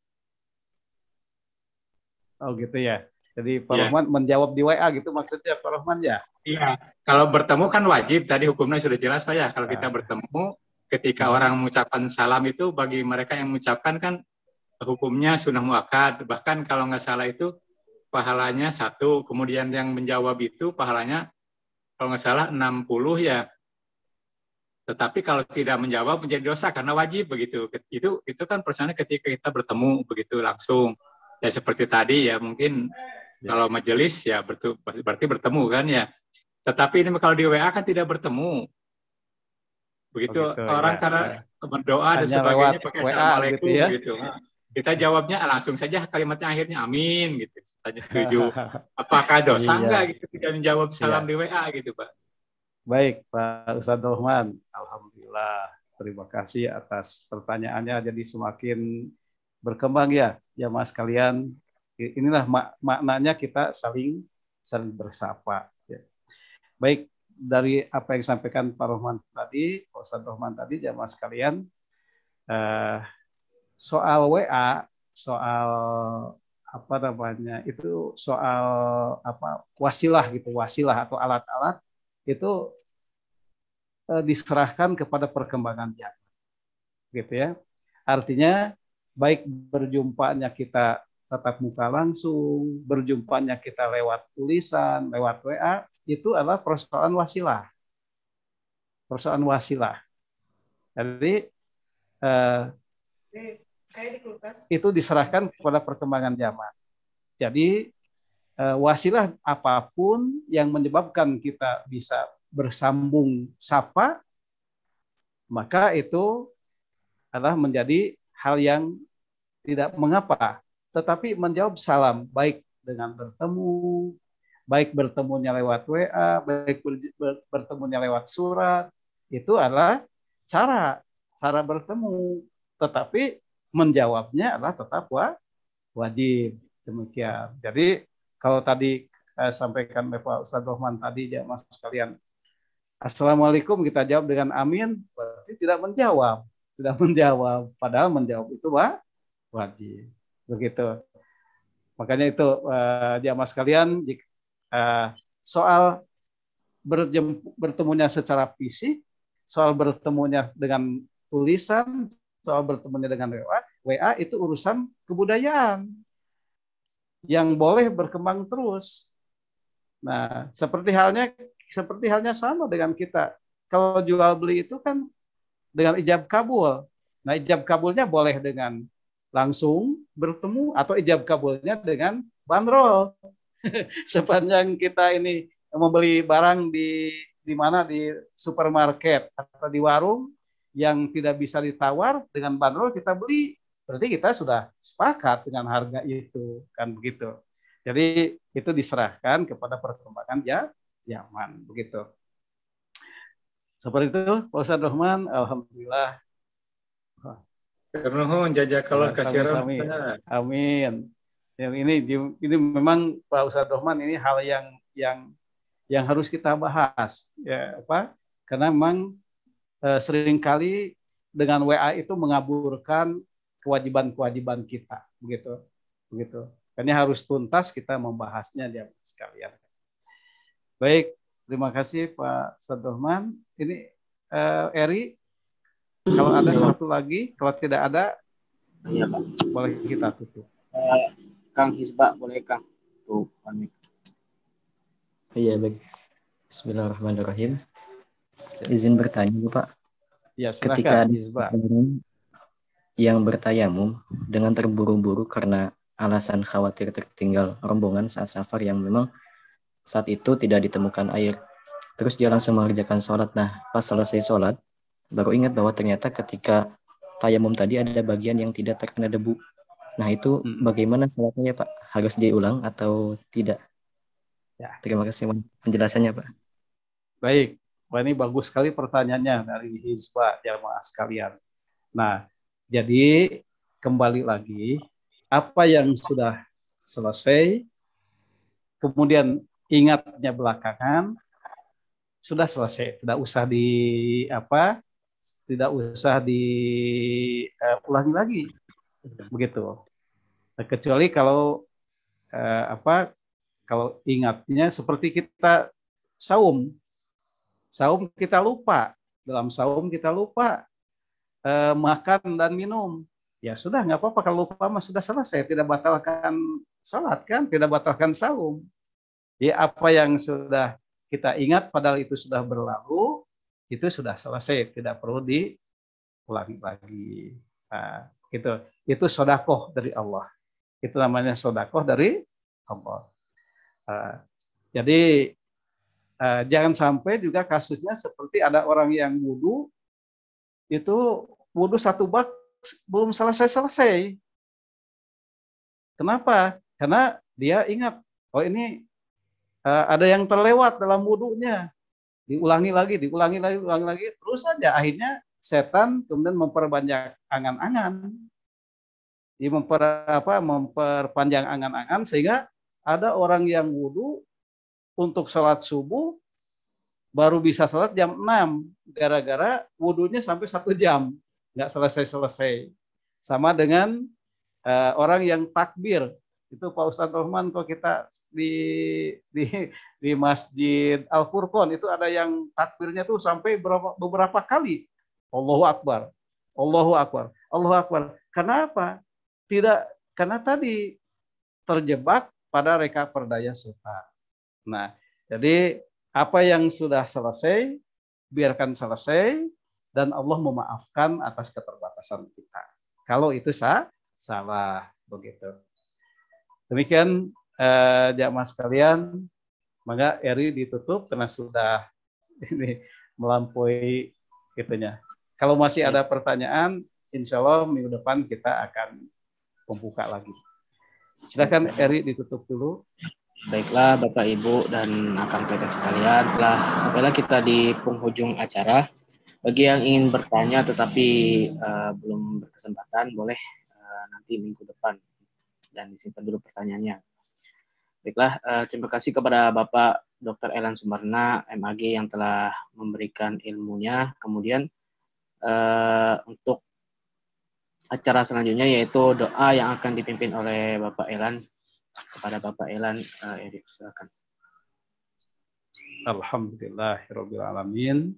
Oh gitu ya. Jadi Pak Rohman menjawab di WA gitu maksudnya Pak Rohman ya? Iya, kalau bertemu kan wajib, tadi hukumnya sudah jelas Pak ya. Kalau kita bertemu, ketika orang mengucapkan salam itu bagi mereka yang mengucapkan kan hukumnya sunnah muakkad. Bahkan kalau nggak salah itu pahalanya 1, kemudian yang menjawab itu pahalanya kalau nggak salah 60 ya. Tetapi kalau tidak menjawab menjadi dosa karena wajib begitu. Itu kan persoalannya ketika kita bertemu begitu langsung. Ya seperti tadi ya mungkin kalau majelis ya berarti bertemu kan ya. Tetapi ini kalau di WA kan tidak bertemu. Begitu orang karena berdoa dan sebagainya pakai assalamualaikum gitu. Kita jawabnya langsung saja kalimatnya akhirnya amin gitu. Tanya setuju. Apakah dosa enggak gitu tidak menjawab salam di WA gitu Pak? Baik Pak Ustadz Rohman, alhamdulillah. Terima kasih atas pertanyaannya, jadi semakin berkembang ya Mas kalian. Inilah maknanya kita saling bersapa. Ya. Baik, dari apa yang disampaikan Pak Rohman tadi, Pak Ustadz Rohman tadi, jamaah sekalian, soal WA, soal apa namanya itu, soal apa wasilah gitu, wasilah atau alat-alat itu diserahkan kepada perkembangan zaman, gitu ya. Artinya baik berjumpanya kita tatap muka langsung, berjumpanya kita lewat tulisan, lewat WA, itu adalah persoalan wasilah. Persoalan wasilah. Jadi itu diserahkan kepada perkembangan zaman. Jadi wasilah apapun yang menyebabkan kita bisa bersambung sapa, maka itu adalah menjadi hal yang tidak mengapa. Tetapi menjawab salam, baik dengan bertemu, baik bertemunya lewat WA, baik bertemunya lewat surat, itu adalah cara bertemu. Tetapi menjawabnya adalah tetap wajib. Demikian. Jadi kalau tadi sampaikan Pak Ustadz Rohman tadi, ya Mas sekalian, Assalamualaikum kita jawab dengan amin, berarti tidak menjawab. Padahal menjawab itu wajib. Begitu. Makanya itu jamaah sekalian, soal bertemunya secara fisik, soal bertemunya dengan tulisan, soal bertemunya dengan WA itu urusan kebudayaan yang boleh berkembang terus. Nah, seperti halnya sama dengan kita. Kalau jual beli itu kan dengan ijab kabul. Nah, ijab kabulnya boleh dengan langsung bertemu atau ijab kabulnya dengan bandrol. Sepanjang kita ini membeli barang di mana, di supermarket atau di warung yang tidak bisa ditawar, dengan bandrol kita beli, berarti kita sudah sepakat dengan harga itu, kan begitu. Jadi itu diserahkan kepada perkembangan zaman, begitu. Seperti itu Pak Ustadz Rohman, alhamdulillah. Nuhun jazakallahu khairan. Amin. Yang ini memang Pak Ustadz Rohman, ini hal yang harus kita bahas ya Pak, karena memang seringkali dengan WA itu mengaburkan kewajiban kita, begitu. Karena harus tuntas kita membahasnya ya sekalian. Baik, terima kasih Pak Ustadz Rohman. Ini Eri, kalau ada satu lagi, kalau tidak ada, Iya, Pak. boleh kita tutup. Kang Hisba, boleh Kang? Tuh, pamit. Iya, baik. Bismillahirrahmanirrahim. Izin bertanya, Pak. Ya, Ketika silakan, Hizba. yang bertayamum dengan terburu-buru karena alasan khawatir tertinggal rombongan saat safar yang memang saat itu tidak ditemukan air. Terus dia langsung mengerjakan sholat. Nah, pas selesai sholat, baru ingat bahwa ternyata ketika tayamum tadi ada bagian yang tidak terkena debu. Nah, itu bagaimana sholatnya, Pak? Harus diulang atau tidak? Ya. Terima kasih penjelasannya, Pak. Baik. Wah, ini bagus sekali pertanyaannya dari Hizba, jamaah sekalian. Nah, jadi kembali lagi, apa yang sudah selesai, kemudian ingatnya belakangan, sudah selesai. Tidak usah diulangi lagi, begitu. Kecuali kalau kalau ingatnya seperti kita saum kita lupa, dalam saum kita lupa makan dan minum, ya sudah, nggak apa-apa. Kalau lupa mah sudah selesai, tidak batalkan sholat kan, tidak batalkan saum. Jadi apa yang sudah kita ingat padahal itu sudah berlalu, itu sudah selesai, tidak perlu diulangi lagi. Nah, itu sedekah dari Allah. Itu namanya sedekah dari Allah. Jadi jangan sampai juga kasusnya seperti ada orang yang wudu, itu wudu satu bak belum selesai. Kenapa? Karena dia ingat, oh ini ada yang terlewat dalam wudunya. Diulangi lagi, terus saja akhirnya setan kemudian memperbanyak angan-angan. Dia memperpanjang angan-angan sehingga ada orang yang wudu untuk sholat subuh baru bisa sholat jam 6 gara-gara wudunya sampai 1 jam nggak selesai. Sama dengan orang yang takbir. Itu Pak Ustadz Rohman, kalau kita di Masjid Al-Furqon itu ada yang takbirnya tuh sampai beberapa kali. Allahu Akbar. Kenapa? Karena tadi terjebak pada reka perdaya setan. Nah, jadi apa yang sudah selesai, biarkan selesai, dan Allah memaafkan atas keterbatasan kita. Kalau itu salah, begitu. Demikian jamaah sekalian, maka Eri ditutup karena sudah ini melampaui itunya. Kalau masih ada pertanyaan, insya Allah minggu depan kita akan membuka lagi. Silakan Eri ditutup dulu. Baiklah Bapak Ibu dan Akang Teteh sekalian, telah sampailah kita di penghujung acara. Bagi yang ingin bertanya tetapi belum berkesempatan, boleh nanti minggu depan dan disimpan dulu pertanyaannya. Baiklah, terima kasih kepada Bapak Dr. Elan Sumarna, MAG, yang telah memberikan ilmunya. Kemudian untuk acara selanjutnya yaitu doa yang akan dipimpin oleh Bapak Elan. Kepada Bapak Elan, Eri, silakan. Alhamdulillahirrabbilalamin.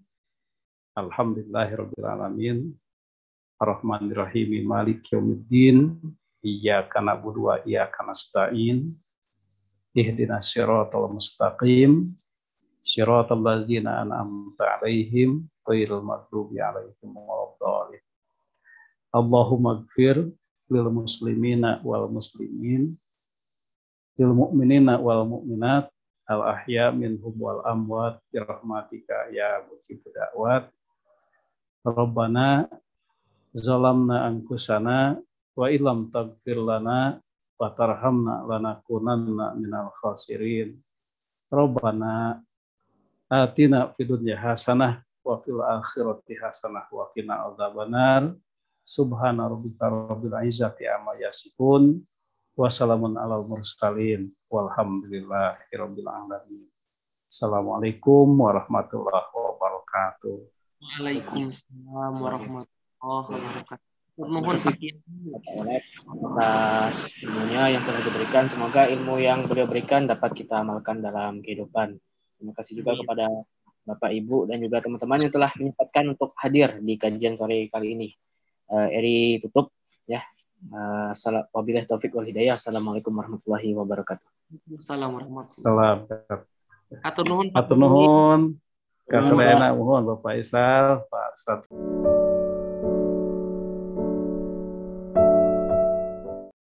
Alhamdulillahirrabbilalamin. Ar-Rahmanir-Rahim. Maliki yaumiddin. Iyyaka na'budu wa iyyaka nasta'in. Ihdinas siratal mustaqim. Siratal ladzina an'amta 'alaihim ghairil maghdubi 'alaihim waladdallin. Allahumma ighfir lil muslimina wal muslimin, lil mu'minina wal mu'minat, al ahya minhum wal amwat, bi rahmatika ya mujibud da'wat. Rabbana zalamna anfusana wa illam taghfir lana wa tarhamna lanakunanna minal khasirin. Rabbana atina fid dunya hasanah wa fil akhirati hasanah wa qina adzabannar. Subhana rabbika rabbil izzati amma yasifun. Wassalamun alal mursalin walhamdulillahirabbil alamin. Assalamualaikum warahmatullahi wabarakatuh. Waalaikumsalam warahmatullahi wabarakatuh. Mohon atas ilmunya yang telah diberikan. Semoga ilmu yang beliau berikan dapat kita amalkan dalam kehidupan. Terima kasih juga kepada Bapak Ibu dan juga teman-teman yang telah menyempatkan untuk hadir di kajian sore kali ini. Eri tutup ya. Wabillahi taufik wal hidayah. Assalamualaikum warahmatullahi wabarakatuh. Assalamualaikum. Salam. Atur nuhun Pak. Atur nuhun. Kasadayana mohon Bapak Isal, Pak Ustadz.